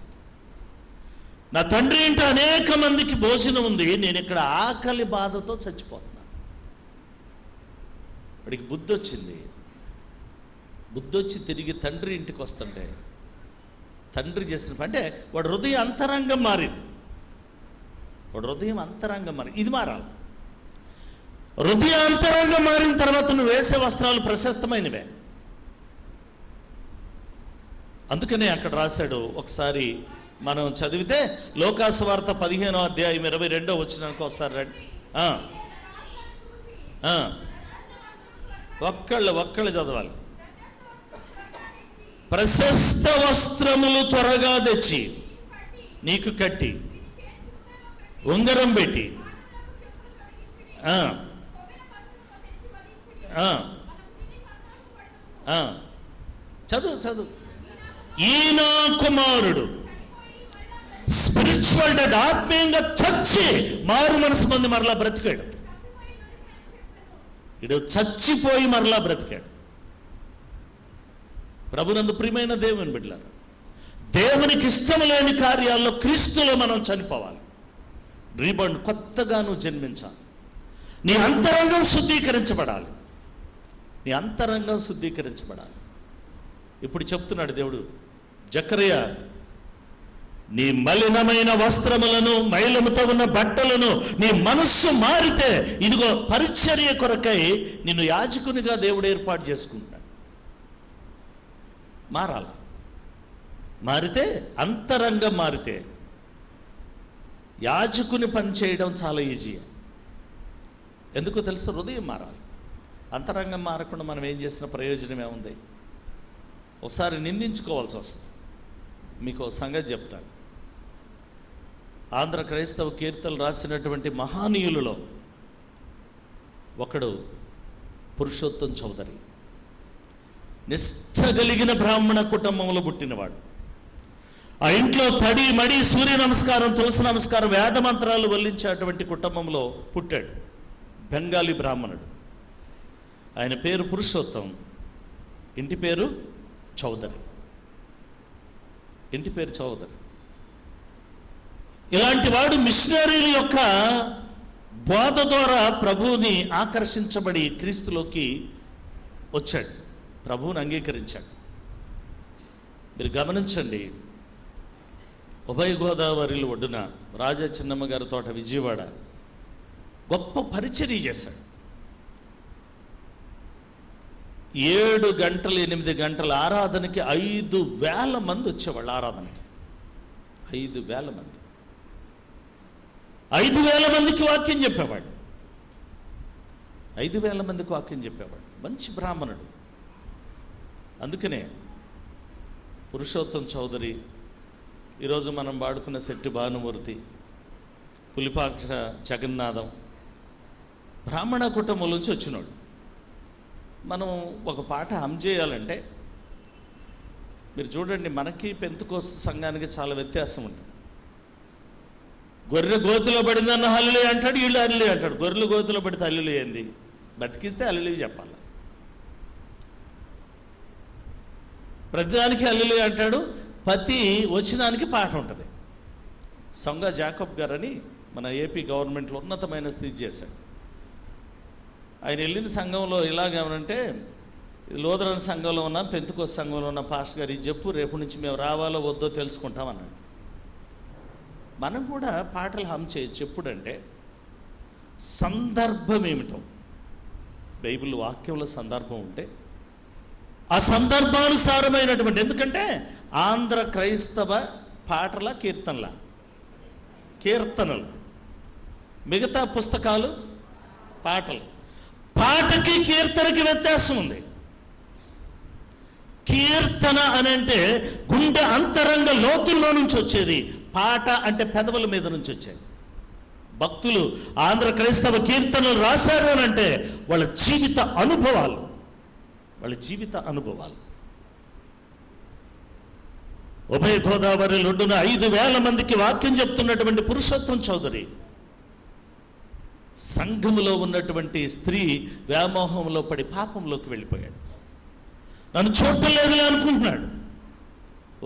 నా తండ్రి ఇంటి అనేక మందికి భోజనం ఉంది, నేను ఇక్కడ ఆకలి బాధతో చచ్చిపోతున్నాను. వాడికి బుద్ధి వచ్చింది. బుద్ధి వచ్చి తిరిగి తండ్రి ఇంటికి వస్తుంటే తండ్రి చేసిన అంటే వాడు హృదయ అంతరంగం మారింది. వాడు హృదయం అంతరంగం ఇది మారాలి. హృదయాంతరంగం మారిన తర్వాత నువ్వు వేసే వస్త్రాలు ప్రశస్తమైనవే. అందుకనే అక్కడ రాశాడు, ఒకసారి మనం చదివితే లోకాసు వార్త 15వ అధ్యాయం 22వ వచనానికి ఒకసారి రండి. ఒక్కళ్ళు చదవాలి. ప్రశస్త వస్త్రములు త్వరగా తెచ్చి నీకు కట్టి ఉంగరం పెట్టి చదువు. ఈయన కుమారుడు స్పిరిచువల్ డెడ్, ఆత్మీయంగా చచ్చి మారు మనసు పొంది మరలా బ్రతికాడు. ఇడు చచ్చిపోయి మరలా బ్రతికాడు. ప్రభునందు ప్రియమైన దేవుని బిడ్డలారా, దేవునికి ఇష్టం లేని కార్యాల్లో క్రీస్తులో మనం చనిపోవాలి. రీబౌండ్, కొత్తగా నువ్వు జన్మించాలి. నీ అంతరంగం శుద్ధీకరించబడాలి. ఇప్పుడు చెప్తున్నాడు దేవుడు, జకరియా, నీ మలినమైన వస్త్రములను, మైలముతో ఉన్న బట్టలను, నీ మనస్సు మారితే ఇదిగో పరిచర్య కొరకై నిన్ను యాజకునిగా దేవుడు ఏర్పాటు చేసుకుంటాడు. మారితే అంతరంగం మారితే యాజకుని పని చేయడం చాలా ఈజీ. ఎందుకో తెలుసు? హృదయం మారాలి. అంతరంగం మారకుండా మనం ఏం చేసిన ప్రయోజనం ఏముంది? ఒకసారి నిందించుకోవాల్సి వస్తుంది. మీకు సంగతి చెప్తాను. ఆంధ్ర క్రైస్తవ కీర్తనలు రాసినటువంటి మహానీయులలో ఒకడు పురుషోత్తం చౌదరి. నిష్ఠ కలిగిన బ్రాహ్మణ కుటుంబంలో పుట్టినవాడు. ఆ ఇంట్లో తడి మడి, సూర్య నమస్కారం, తులసి నమస్కారం, వేద మంత్రాలు వల్లించేటువంటి కుటుంబంలో పుట్టాడు. బెంగాలీ బ్రాహ్మణుడు. ఆయన పేరు పురుషోత్తం, ఇంటి పేరు చౌదరి. ఇలాంటి వాడు మిషనరీల యొక్క బోధ ద్వారా ప్రభువుని ఆకర్షించబడి క్రీస్తులోకి వచ్చాడు. ప్రభువుని అంగీకరించాడు. మీరు గమనించండి, ఉభయ గోదావరిలో ఒడ్డున రాజా చిన్నమ్మ గారి తోట విజయవాడ గొప్ప పరిచర్య చేశాడు. 7 గంటలు 8 గంటల ఆరాధనకి 5,000 మంది వచ్చేవాళ్ళు. ఆరాధనకి 5,000 మంది. 5,000 మందికి వాక్యం చెప్పేవాడు. 5,000 మందికి వాక్యం చెప్పేవాడు. మంచి బ్రాహ్మణుడు. అందుకనే పురుషోత్తం చౌదరి, ఈరోజు మనం వాడుకున్న శెట్టి భానుమూర్తి, పులిపాక్ష జగన్నాథం బ్రాహ్మణ కుటుంబం నుంచి వచ్చినాడు. మనం ఒక పాట హమ్ చేయాలంటే మీరు చూడండి, మనకి పెంతుకోస్తు సంఘానికి చాలా వ్యత్యాసం ఉంటుంది. గొర్రె గోతులో పడిందన్న హల్లులే అంటాడు, వీళ్ళు హల్లులే అంటాడు. గొర్రెలు గోతులో పడితే హల్లులే ఏంది? బతికిస్తే హల్లులే చెప్పాలి. ప్రతిదానికి హల్లులే అంటాడు. ప్రతి వచనానికి పాట ఉంటుంది. సొంగ జాకబ్ గారని మన ఏపీ గవర్నమెంట్లో ఉన్నతమైన స్థితి చేశాడు. ఆయన వెళ్ళిన సంఘంలో ఇలాగేమనంటే, లోదరన్ సంఘంలో ఉన్న, పెంతుకోస్తు సంఘంలో ఉన్న పాస్టర్ గారు ఇది చెప్పు, రేపు నుంచి మేము రావాలో వద్దో తెలుసుకుంటామన్నాడు. మనం కూడా పాటలు హమ్ చేయొచ్చు. ఎప్పుడంటే సందర్భం ఏమిటో, బైబిల్ వాక్యంలో సందర్భం ఉంటే ఆ సందర్భానుసారమైనటువంటి, ఎందుకంటే ఆంధ్ర క్రైస్తవ పాటల కీర్తనలు, మిగతా పుస్తకాలు పాటలు. పాటకి కీర్తనకి వ్యత్యాసం ఉంది. కీర్తన అని అంటే గుండె అంతరంగ లోతుల్లో నుంచి వచ్చేది. పాట అంటే పెదవుల మీద నుంచి వచ్చేది. భక్తులు ఆంధ్ర క్రైస్తవ కీర్తనలు రాశారు అని అంటే వాళ్ళ జీవిత అనుభవాలు. ఉభయ గోదావరి ఒడ్డున 5,000 మందికి వాక్యం చెప్తున్నటువంటి పురుషోత్తం చౌదరి సంఘములో ఉన్నటువంటి స్త్రీ వ్యామోహంలో పడి పాపంలోకి వెళ్ళిపోయాడు. నన్ను చూడటం లేదులే అనుకుంటున్నాడు.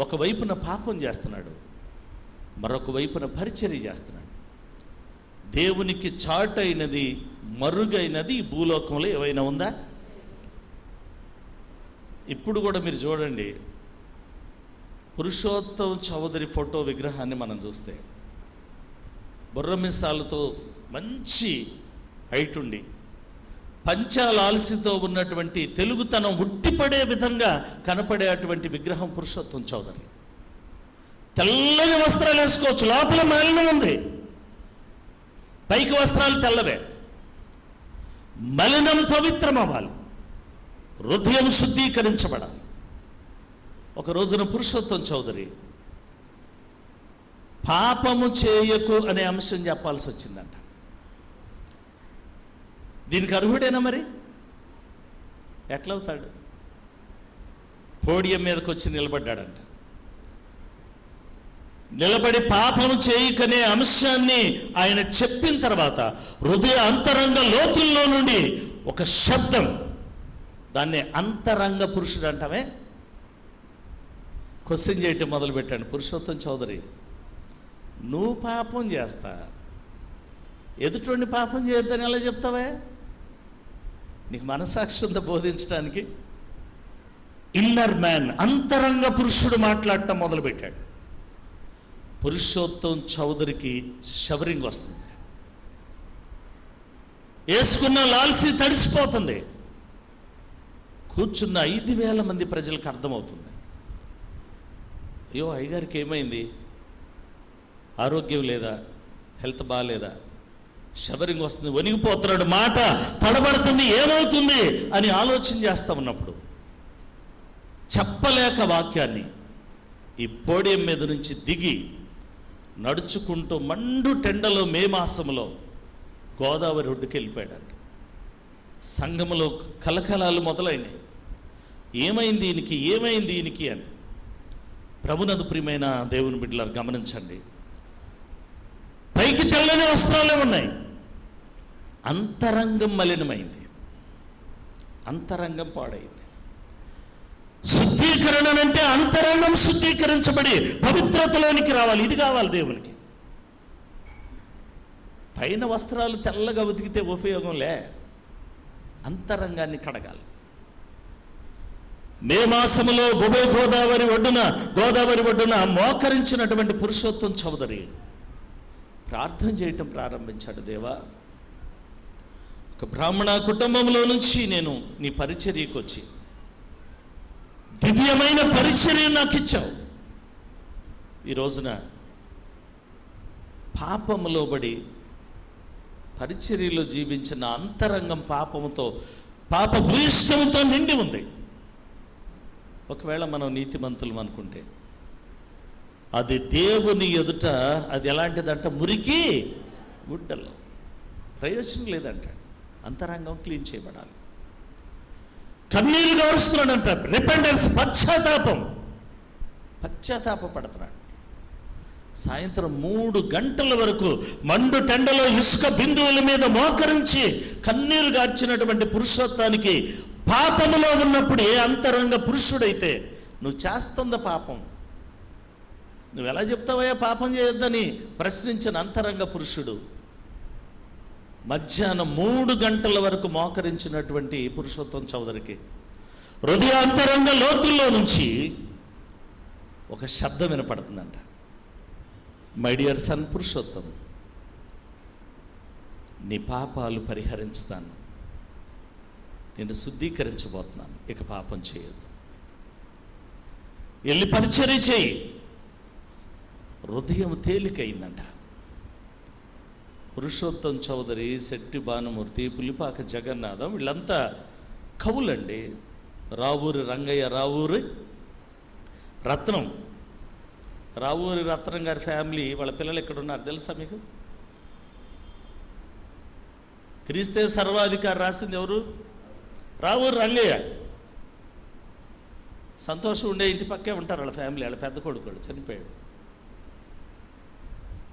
ఒకవైపున పాపం చేస్తున్నాడు, మరొక వైపున పరిచర్య చేస్తున్నాడు. దేవునికి చాటైనది, మరుగైనది ఈ భూలోకంలో ఏమైనా ఉందా? ఇప్పుడు కూడా మీరు చూడండి, పురుషోత్తం చౌదరి ఫోటో విగ్రహాన్ని మనం చూస్తే బుర్రమిసాలతో మంచి హైట్ ఉండి పంచాలాల్సితో ఉన్నటువంటి తెలుగుతనం ఉట్టిపడే విధంగా కనపడే అటువంటి విగ్రహం పురుషోత్తం చౌదరి. తెల్లని వస్త్రాలు వేసుకోవచ్చు, లోపల మలినం ఉంది. పైకి వస్త్రాలు తెల్లవే. మలినం పవిత్రం అవ్వాలి, హృదయం శుద్ధీకరించబడాలి. ఒక రోజున పురుషోత్తం చౌదరి పాపము చేయకు అనే అంశం చెప్పాల్సి వచ్చిందంట. దీనికి అర్హుడేనా మరి? ఎట్లవుతాడు? పోడియం మీదకి వచ్చి నిలబడ్డాడంట. నిలబడి పాపము చేయకనే అంశాన్ని ఆయన చెప్పిన తర్వాత హృదయ అంతరంగ లోతుల్లో నుండి ఒక శబ్దం, దాన్ని అంతరంగ పురుషుడు అంటామే, క్వశ్చన్ చేయటం మొదలుపెట్టాడు. పురుషోత్తం చౌదరి, నువ్వు పాపం చేస్తా, ఎదుటి పాపం చేయొద్దని ఎలా చెప్తావే? నీకు మనసాక్షి ఉందా బోధించడానికి? ఇన్నర్ మ్యాన్, అంతరంగ పురుషుడు మాట్లాడటం మొదలుపెట్టాడు. పురుషోత్తం చౌదరికి షవరింగ్ వస్తుంది, వేసుకున్న లాల్సీ తడిసిపోతుంది. కూర్చున్న 5,000 మంది ప్రజలకు అర్థమవుతుంది, అయ్యో అయ్యగారికి ఏమైంది, ఆరోగ్యం లేదా, హెల్త్ బాగాలేదా, షవరింగ్ వస్తుంది, వణిగిపోతున్నాడు, మాట తడబడుతుంది, ఏమవుతుంది అని ఆలోచన చేస్తా ఉన్నప్పుడు చెప్పలేక వాక్యాన్ని ఈ పోడియం మీద నుంచి దిగి నడుచుకుంటూ మండు టెండలో మే మాసంలో గోదావరి ఒడ్డుకి వెళ్ళిపోయాడంట. సంఘములో కలకలాలు మొదలైనాయి. ఏమైంది ఈయనకి, ఏమైంది ఈయనకి అని. ప్రభునందు ప్రియమైన దేవుని బిడ్డలారు గమనించండి, పైకి తెల్లని వస్త్రాలే ఉన్నాయి, అంతరంగం మలినమైంది, అంతరంగం పాడైంది. శుద్ధీకరణ అంటే అంతరంగం శుద్ధీకరించబడి పవిత్రతలోనికి రావాలి. ఇది కావాలి దేవునికి. పైన వస్త్రాలు తెల్లగా ఉతికితే ఉపయోగంలే, అంతరంగాన్ని కడగాలి. మే మాసములో గోదావరి ఒడ్డున మోకరించినటువంటి పురుషోత్తం చౌదరి ప్రార్థన చేయటం ప్రారంభించాడు. దేవా, ఒక బ్రాహ్మణ కుటుంబంలో నుంచి నేను నీ పరిచర్యకు వచ్చి దివ్యమైన పరిచర్య నాకు ఇచ్చావు. ఈ రోజున పాపములో పడి పరిచర్యలో జీవించిన అంతరంగం పాపముతో, పాప భూయిష్టంతో నిండి ఉంది. ఒకవేళ మనం నీతిమంతులం అనుకుంటే అది దేవుని ఎదుట అది ఎలాంటిదంట, మురికి గుడ్డలు, ప్రయోజనం లేదంట. అంతరంగం క్లీన్ చేయబడాలి. కన్నీరు గారుస్తున్నాడంట, రిపెంటెన్స్, పశ్చాత్తాపడుతున్నాడు. సాయంత్రం 3 గంటల వరకు మండు టెండలో ఇసుక బిందువుల మీద మోకరించి కన్నీరు గార్చినటువంటి పురుషోత్తానికి పాపములో ఉన్నప్పుడు ఏ అంతరంగ పురుషుడైతే నువ్వు చేస్తుందా పాపం, నువ్వు ఎలా చెప్తావయ్యా పాపం చేయొద్దని ప్రశ్నించిన అంతరంగ పురుషుడు మధ్యాహ్నం 3 గంటల వరకు మోకరించినటువంటి పురుషోత్తం చౌదరికి హృదయ అంతరంగ లోతుల్లో నుంచి ఒక శబ్దం వినపడుతుందంట. మై డియర్ సన్ పురుషోత్తం, నీ పాపాలు పరిహరించుతాను, నేను శుద్ధీకరించబోతున్నాను, ఇక పాపం చేయొద్దు, వెళ్ళి పరిచర్య చేయి. హృదయం తేలికైందంట. పురుషోత్తం చౌదరి, శెట్టి భానుమూర్తి, పులిపాక జగన్నాథం వీళ్ళంతా కవులండి. రావూరి రంగయ్య, రావూరి రత్నం, రావూరి రత్నం గారి ఫ్యామిలీ, వాళ్ళ పిల్లలు ఎక్కడ ఉన్నారు తెలుసా మీకు? క్రీస్తే సర్వాధికారి రాసింది ఎవరు? రావూరి రంగయ్య. సంతోషం ఉండే ఇంటి పక్కే ఉంటారు వాళ్ళ ఫ్యామిలీ, వాళ్ళ పెద్ద కొడుకు చనిపోయాడు.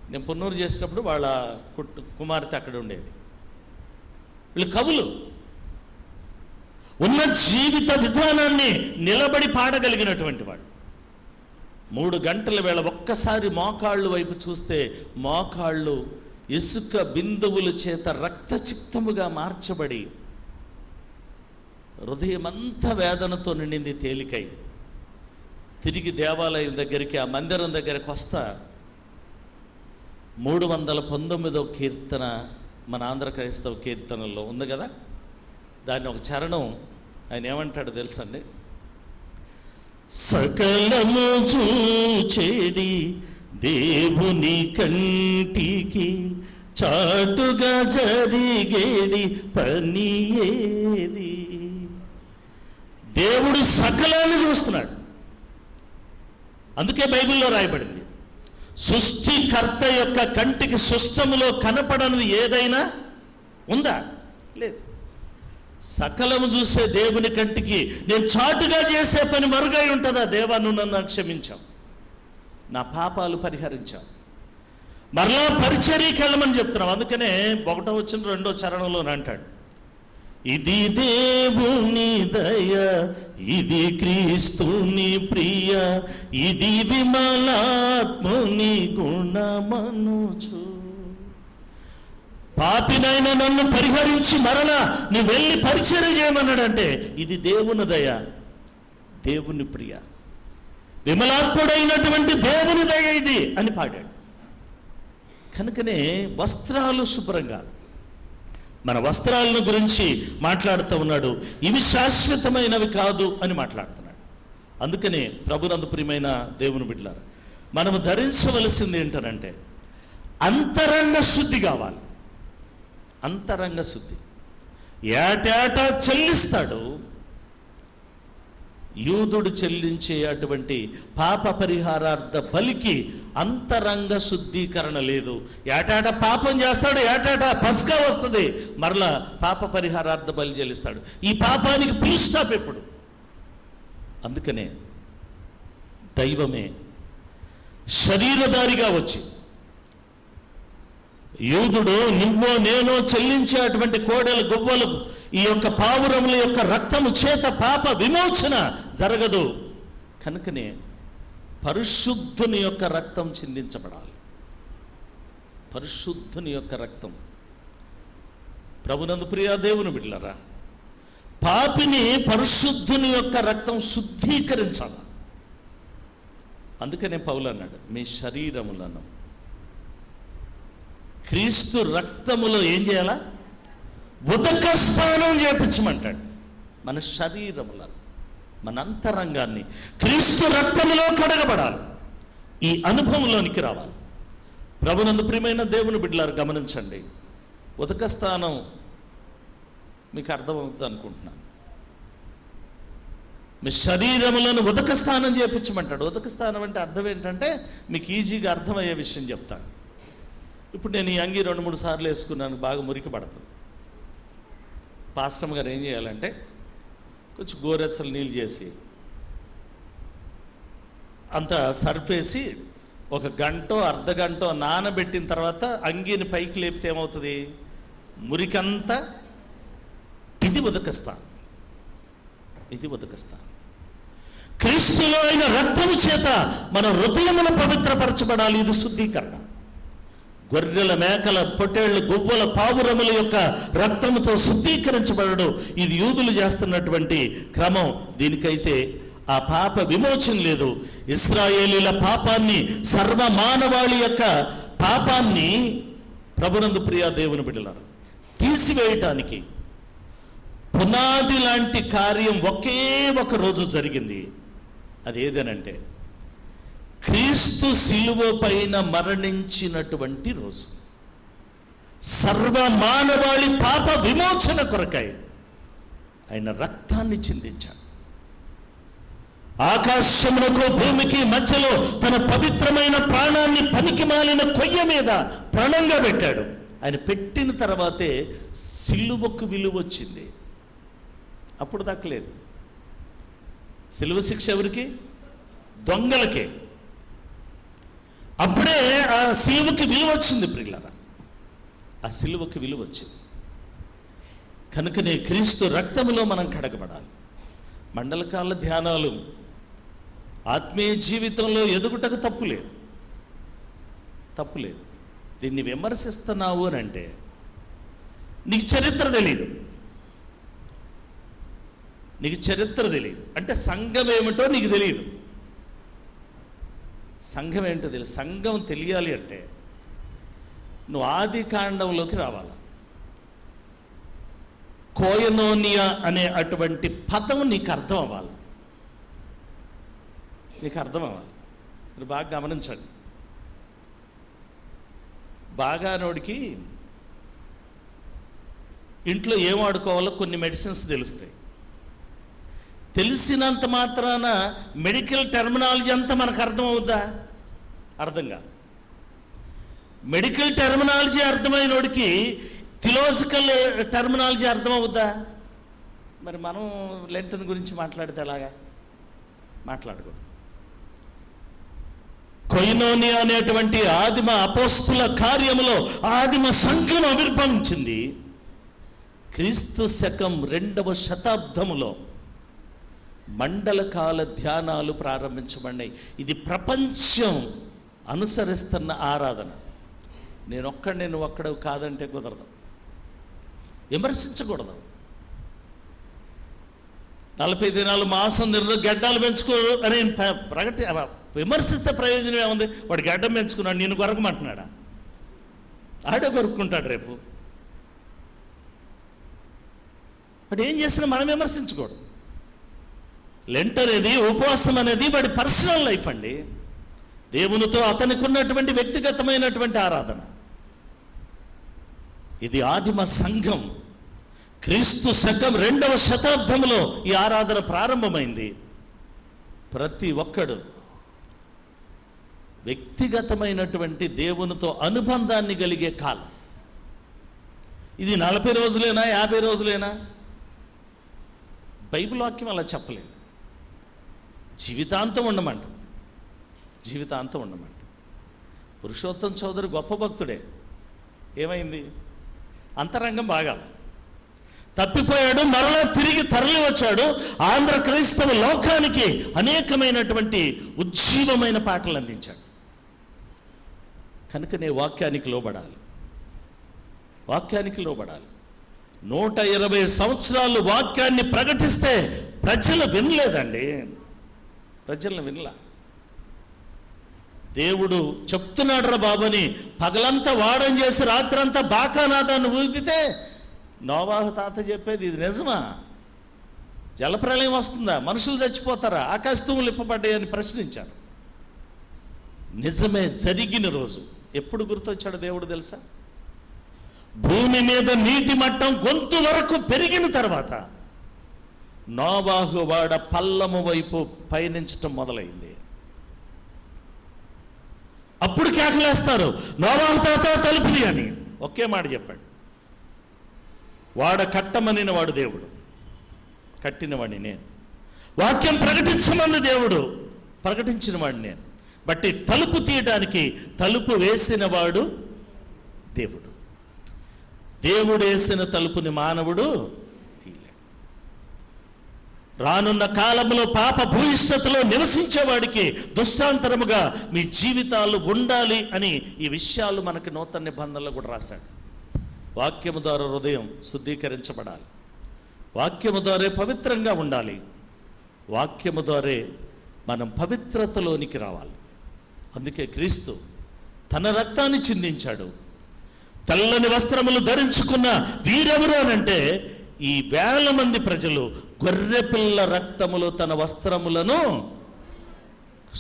నేను పొన్నూరు చేసేటప్పుడు వాళ్ళ కుమార్తె అక్కడ ఉండేది. వీళ్ళు కవులు. ఉన్న జీవిత విధానాన్ని నిలబడి పాడగలిగినటువంటి వాళ్ళు. 3 గంటల వేళ ఒక్కసారి మోకాళ్ళు వైపు చూస్తే మోకాళ్ళు ఇసుక బిందువుల చేత రక్తచిత్తముగా మార్చబడి హృదయమంతా వేదనతో నిండింది. తేలికై తిరిగి దేవాలయం దగ్గరికి, ఆ మందిరం దగ్గరికి వస్తా 319వ కీర్తన మన ఆంధ్ర క్రైస్తవ కీర్తనల్లో ఉంది కదా, దాన్ని ఒక చరణం ఆయన ఏమంటాడు తెలుసండి? సకలము చూచెడి దేవుని కంటికి చాటుగా జరిగేడి పని ఏది? దేవుడు సకలాన్ని చూస్తున్నాడు. అందుకే బైబిల్లో రాయబడింది, సృష్టికర్త యొక్క కంటికి సృష్టములో కనపడనిది ఏదైనా ఉందా? లేదు. సకలము చూసే దేవుని కంటికి నేను చాటుగా చేసే పని మరుగై ఉంటుందా? దేవా, నువ్వు నన్ను క్షమించావు, నా పాపాలు పరిహరించావు, మరలా పరిచర్యకి వెళ్ళమని చెప్తున్నావు. అందుకనే 1వ వచనం 2వ చరణంలో అంటాడు, ఇది దేవుని దయ, ఇది క్రీస్తుని ప్రియ, ఇది విమలాత్ముని గుణమనుచు. పాపినైనా నన్ను పరిహరించి మరలా నీ వెళ్ళి పరిచర్య చేయమన్నాడంటే ఇది దేవుని దయ, దేవుని ప్రియ, విమలాత్ముడైనటువంటి దేవుని దయ ఇది అని పాడాడు. కనుకనే వస్త్రాలు శుభ్రంగా, మన వస్త్రాలను గురించి మాట్లాడుతూ ఉన్నాడు. ఇవి శాశ్వతమైనవి కాదు అని మాట్లాడుతున్నాడు. అందుకనే ప్రభునందు ప్రియమైన దేవుని బిడ్డలారా, మనము ధరించవలసింది ఏంటనంటే అంతరంగ శుద్ధి కావాలి. అంతరంగ శుద్ధి ఏటేటా చెల్లిస్తాడు. యూదుడు చెల్లించే అటువంటి పాప పరిహారార్థ బలికి అంతరంగ శుద్ధీకరణ లేదు. ఏటాట పాపం చేస్తాడు, ఏటాట పస్కా వస్తుంది, మరలా పాప పరిహారార్థ బలి చెల్లిస్తాడు. ఈ పాపానికి ఫుల్ స్టాప్ ఎప్పుడు? అందుకనే దైవమే శరీరధారిగా వచ్చి, యూదుడు నువ్వో నేనో చెల్లించే అటువంటి కోడెల గువ్వలు ఈ యొక్క పావురముల యొక్క రక్తము చేత పాప విమోచన జరగదు. కనుకనే పరిశుద్ధుని యొక్క రక్తం చిందించబడాలి. పరిశుద్ధుని యొక్క రక్తం. ప్రభునందు ప్రియా దేవుని బిడ్డలారా, పాపిని పరిశుద్ధుని యొక్క రక్తం శుద్ధీకరించాలి. అందుకనే పౌలు అన్నాడు, మీ శరీరములను క్రీస్తు రక్తములో ఏం చేయాలా? ఉదక స్నానం చేపించమంటాడు. మన శరీరములను, మన అంతరంగాన్ని క్రీస్తు రక్తములో కడగబడాలి. ఈ అనుభవంలోనికి రావాలి. ప్రభునందు ప్రియమైన దేవుని బిడ్డలారు గమనించండి, ఉదక స్నానం మీకు అర్థమవుతుంది అనుకుంటున్నాను. మీ శరీరములను ఉదక స్నానం చేపించమంటాడు. ఉదక స్నానం అంటే అర్థం ఏంటంటే మీకు ఈజీగా అర్థమయ్యే విషయం చెప్తాను. ఇప్పుడు నేను ఈ అంగి 2-3 సార్లు వేసుకున్నాను, బాగా మురికి పడుతుంది. పాస్టమ్ గారు ఏం చేయాలంటే కొంచెం గోరెచ్చలు నీళ్ళు చేసి అంత సర్ఫేసి 1 గంటో అర్ధగంటో నానబెట్టిన తర్వాత అంగీని పైకి లేపితే ఏమవుతుంది? మురికంతా. ఇది ఉదకస్తాను. ఇది ఉదకస్తాను. క్రీస్తులో అయిన రక్తము చేత మన హృదయమును పవిత్రపరచబడాలి. ఇది శుద్ధీకరణ. గొర్రెల, మేకల, పొట్టేళ్లు, గువ్వల, పావురముల యొక్క రక్తముతో శుద్ధీకరించబడడు. ఇది యూదులు చేస్తున్నటువంటి క్రమం. దీనికైతే ఆ పాప విమోచన లేదు. ఇశ్రాయేలీల పాపాన్ని, సర్వమానవాళి యొక్క పాపాన్ని ప్రభునందు ప్రియా దేవుని బిడ్డలారా తీసివేయటానికి పునాది లాంటి కార్యం ఒకే ఒక రోజు జరిగింది. అదేదనంటే క్రీస్తు శిలువ పైన మరణించినటువంటి రోజు. సర్వమానవాళి పాప విమోచన కొరకై ఆయన రక్తాన్ని చిందించాడు. ఆకాశమునకు భూమికి మధ్యలో తన పవిత్రమైన ప్రాణాన్ని పనికి మాలిన కొయ్య మీద ప్రాణంగా పెట్టాడు. ఆయన పెట్టిన తర్వాతే సిలువకు విలువ వచ్చింది. అప్పుడు దక్కలేదు. సిలువ శిక్ష ఎవరికి? దొంగలకే. అప్పుడే ఆ సిలువకి విలువ వచ్చింది ప్రియులారా. ఆ సిలువకి విలువ వచ్చింది. కనుకనే క్రీస్తు రక్తములో మనం కడగబడాలి. మండలకాల ధ్యానాలు ఆత్మీయ జీవితంలో ఎదుగుటకు తప్పులేదు. తప్పులేదు. దీన్ని విమర్శిస్తున్నావు అని అంటే నీకు చరిత్ర తెలియదు. నీకు చరిత్ర తెలియదు అంటే సంఘం ఏమిటో నీకు తెలియదు. సంఘం ఏంటో తెలియదు. సంఘం తెలియాలి అంటే నువ్వు ఆది కాండంలోకి రావాలి. కోయనోనియా అనే అటువంటి పదం నీకు అర్థం అవ్వాలి. మీరు బాగా గమనించండి. బాగానోడికి ఇంట్లో ఏం వాడుకోవాలో కొన్ని మెడిసిన్స్ తెలుస్తాయి. తెలిసినంత మాత్రాన మెడికల్ టెర్మినాలజీ అంతా మనకు అర్థం అవుద్దా? అర్థం కాదు. మెడికల్ టెర్మినాలజీ అర్థమైనోడికి థిలాజికల్ టెర్మినాలజీ అర్థం అవుద్దా? మరి మనం లెంటన్ గురించి మాట్లాడితే ఎలాగా? మాట్లాడకూడదు. కొయినోనియా అనేటువంటి ఆదిమ అపోస్తుల కార్యములో ఆదిమ సంఘం ఆవిర్భవించింది క్రీస్తు శకం 2వ శతాబ్దములో. మండలకాల ధ్యానాలు ప్రారంభించబడినాయి. ఇది ప్రపంచం అనుసరిస్తున్న ఆరాధన. నేను ఒక్కడు కాదంటే కుదరదు, విమర్శించకూడదు. 40 దినాలు మాసం గడ్డాలు పెంచుకోరు అని విమర్శిస్తే ప్రయోజనం ఏముంది? వాడు గడ్డం పెంచుకున్నాడు, నేను కొరకమంటున్నాడా? ఆడే కొరుక్కుంటాడు రేపు. వాడు ఏం చేసినా మనం విమర్శించకూడదు. లెంట్ అనేది, ఉపవాసం అనేది వాడి పర్సనల్ లైఫ్ అండి. దేవునితో అతనికి ఉన్నటువంటి వ్యక్తిగతమైనటువంటి ఆరాధన. ఇది ఆదిమ సంఘం. క్రీస్తు శకం 2వ శతాబ్దంలో ఈ ఆరాధన ప్రారంభమైంది. ప్రతి ఒక్కడు వ్యక్తిగతమైనటువంటి దేవునితో అనుబంధాన్ని కలిగే కాలం ఇది. 40 రోజులేనా, 50 రోజులేనా? బైబిల్ వాక్యం అలా చెప్పలేదు. జీవితాంతం ఉండమంట. పురుషోత్తం చౌదరి గొప్ప భక్తుడే. ఏమైంది? అంతరంగం బాగా తప్పిపోయాడు, మరలా తిరిగి తరలి వచ్చాడు. ఆంధ్ర క్రైస్తవ లోకానికి అనేకమైనటువంటి ఉజ్జీవమైన పాటలు అందించాడు. కనుకనే వాక్యానికి లోబడాలి. 120 సంవత్సరాలు వాక్యాన్ని ప్రకటిస్తే ప్రజలు వినలేదండి. వినలా. దేవుడు చెప్తున్నాడు రా బాబుని పగలంతా వాడం చేసి రాత్రంతా బాకానాదాన్ని ఊదితే నోవాహు తాత చెప్పేది ఇది నిజమా? జలప్రళయం వస్తుందా? మనుషులు చచ్చిపోతారా? ఆకాశతూములు ఇప్పబడ్డాయని ప్రశ్నించారు. నిజమే జరిగిన రోజు ఎప్పుడు గుర్తొచ్చాడు దేవుడు తెలుసా? భూమి మీద నీటి మట్టం గొంతు వరకు పెరిగిన తర్వాత నోవాహు వాడ పల్లము వైపు పయనించటం మొదలైంది. అప్పుడు కేకలేస్తారు, నోవాహు తాత తలుపుది అని. ఒకే మాట చెప్పాడు, వాడ కట్టమనిన వాడు దేవుడు, కట్టినవాడిని నేను. వాక్యం ప్రకటించమని దేవుడు, ప్రకటించిన వాడిని నేను. బట్టి తలుపు తీయడానికి తలుపు వేసిన వాడు దేవుడు. దేవుడు వేసిన తలుపుని మానవుడు తీయలేడు. రానున్న కాలంలో పాప భూయిష్టతలో నివసించేవాడికి దుష్టాంతరముగా మీ జీవితాలు ఉండాలి అని ఈ విషయాలు మనకి నూతన నిబంధనలు కూడా రాశాడు. వాక్యము ద్వారా హృదయం శుద్ధీకరించబడాలి. వాక్యము ద్వారా పవిత్రంగా ఉండాలి. వాక్యము ద్వారా మనం పవిత్రతలోనికి రావాలి. అందుకే క్రీస్తు తన రక్తాన్ని చిందించాడు. తెల్లని వస్త్రములు ధరించుకున్న వీరెవరు అనంటే ఈ 1000 మంది ప్రజలు గొర్రెపిల్ల రక్తములో తన వస్త్రములను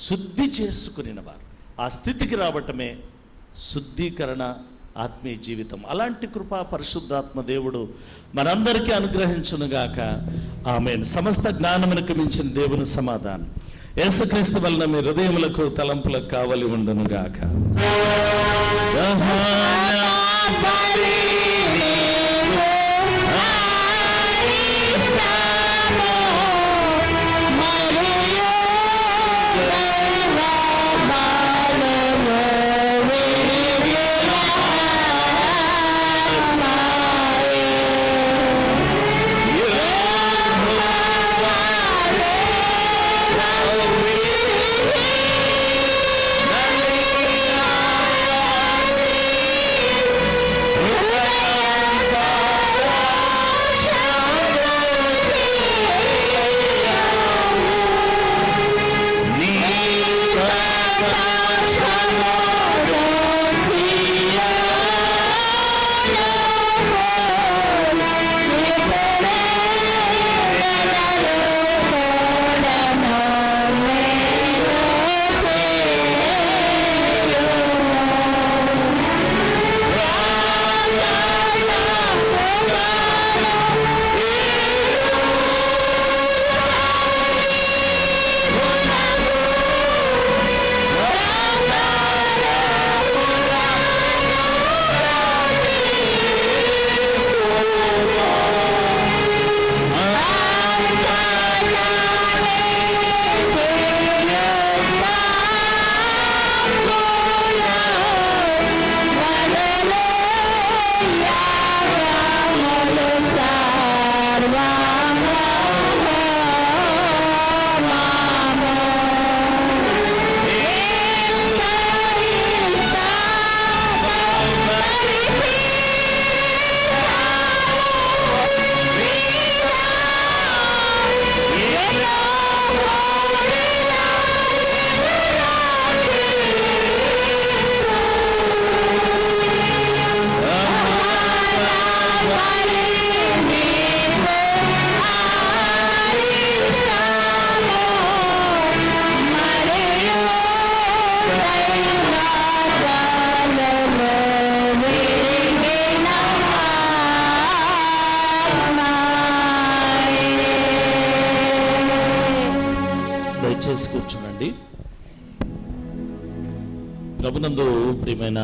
శుద్ధి చేసుకునినవారు. ఆ స్థితికి రావటమే శుద్ధీకరణ ఆత్మీయ జీవితం. అలాంటి కృపా పరిశుద్ధాత్మ దేవుడు మనందరికీ అనుగ్రహించునుగాక. ఆమేన్. సమస్త జ్ఞానమునకు మించిన దేవుని సమాధానం యేసుక్రీస్తు వలన మీ హృదయములకు తలంపులకు కావలి ఉండునుగాక. ప్రార్థించండి. ప్రభునందు ప్రియమైన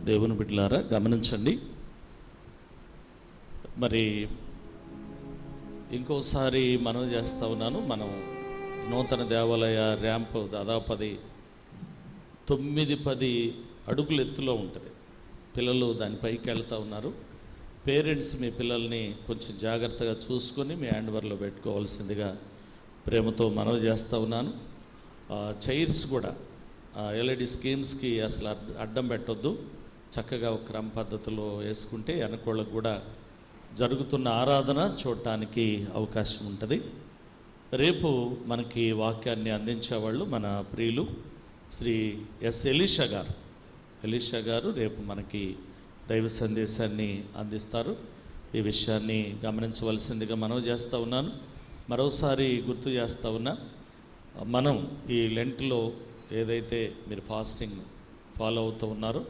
దేవుని బిడ్డలారా, గమనించండి. మరి ఇంకోసారి మనం చేస్తూ ఉన్నాను. మనం నూతన దేవాలయ ర్యాంప్ దాదాపు 9-10 అడుగుల ఎత్తులో ఉంటుంది. పిల్లలు దానిపైకి వెళ్తూ ఉన్నారు. పేరెంట్స్ మీ పిల్లల్ని కొంచెం జాగ్రత్తగా చూసుకొని మీ హ్యాండ్ ఓవర్లో పెట్టుకోవాల్సిందిగా ప్రేమతో మనవి చేస్తూ ఉన్నాను. చైర్స్ కూడా ఎల్ఈడి స్కీమ్స్కి అసలు అడ్డం పెట్టొద్దు. చక్కగా ఒక క్రమ పద్ధతిలో వేసుకుంటే వెనకోళ్ళకు కూడా జరుగుతున్న ఆరాధన చూడటానికి అవకాశం ఉంటుంది. రేపు మనకి వాక్యాన్ని అందించేవాళ్ళు మన ప్రియులు శ్రీ ఎస్ ఎలీషా గారు రేపు మనకి దైవ సందేశాన్ని అందిస్తారు. ఈ విషయాన్ని గమనించవలసిందిగా మనవి చేస్తూ ఉన్నాను. మరోసారి గుర్తు చేస్తూ ఉన్నా, మనం ఈ లెంట్లో ఏదైతే మీరు ఫాస్టింగ్ ఫాలో అవుతూ ఉన్నారో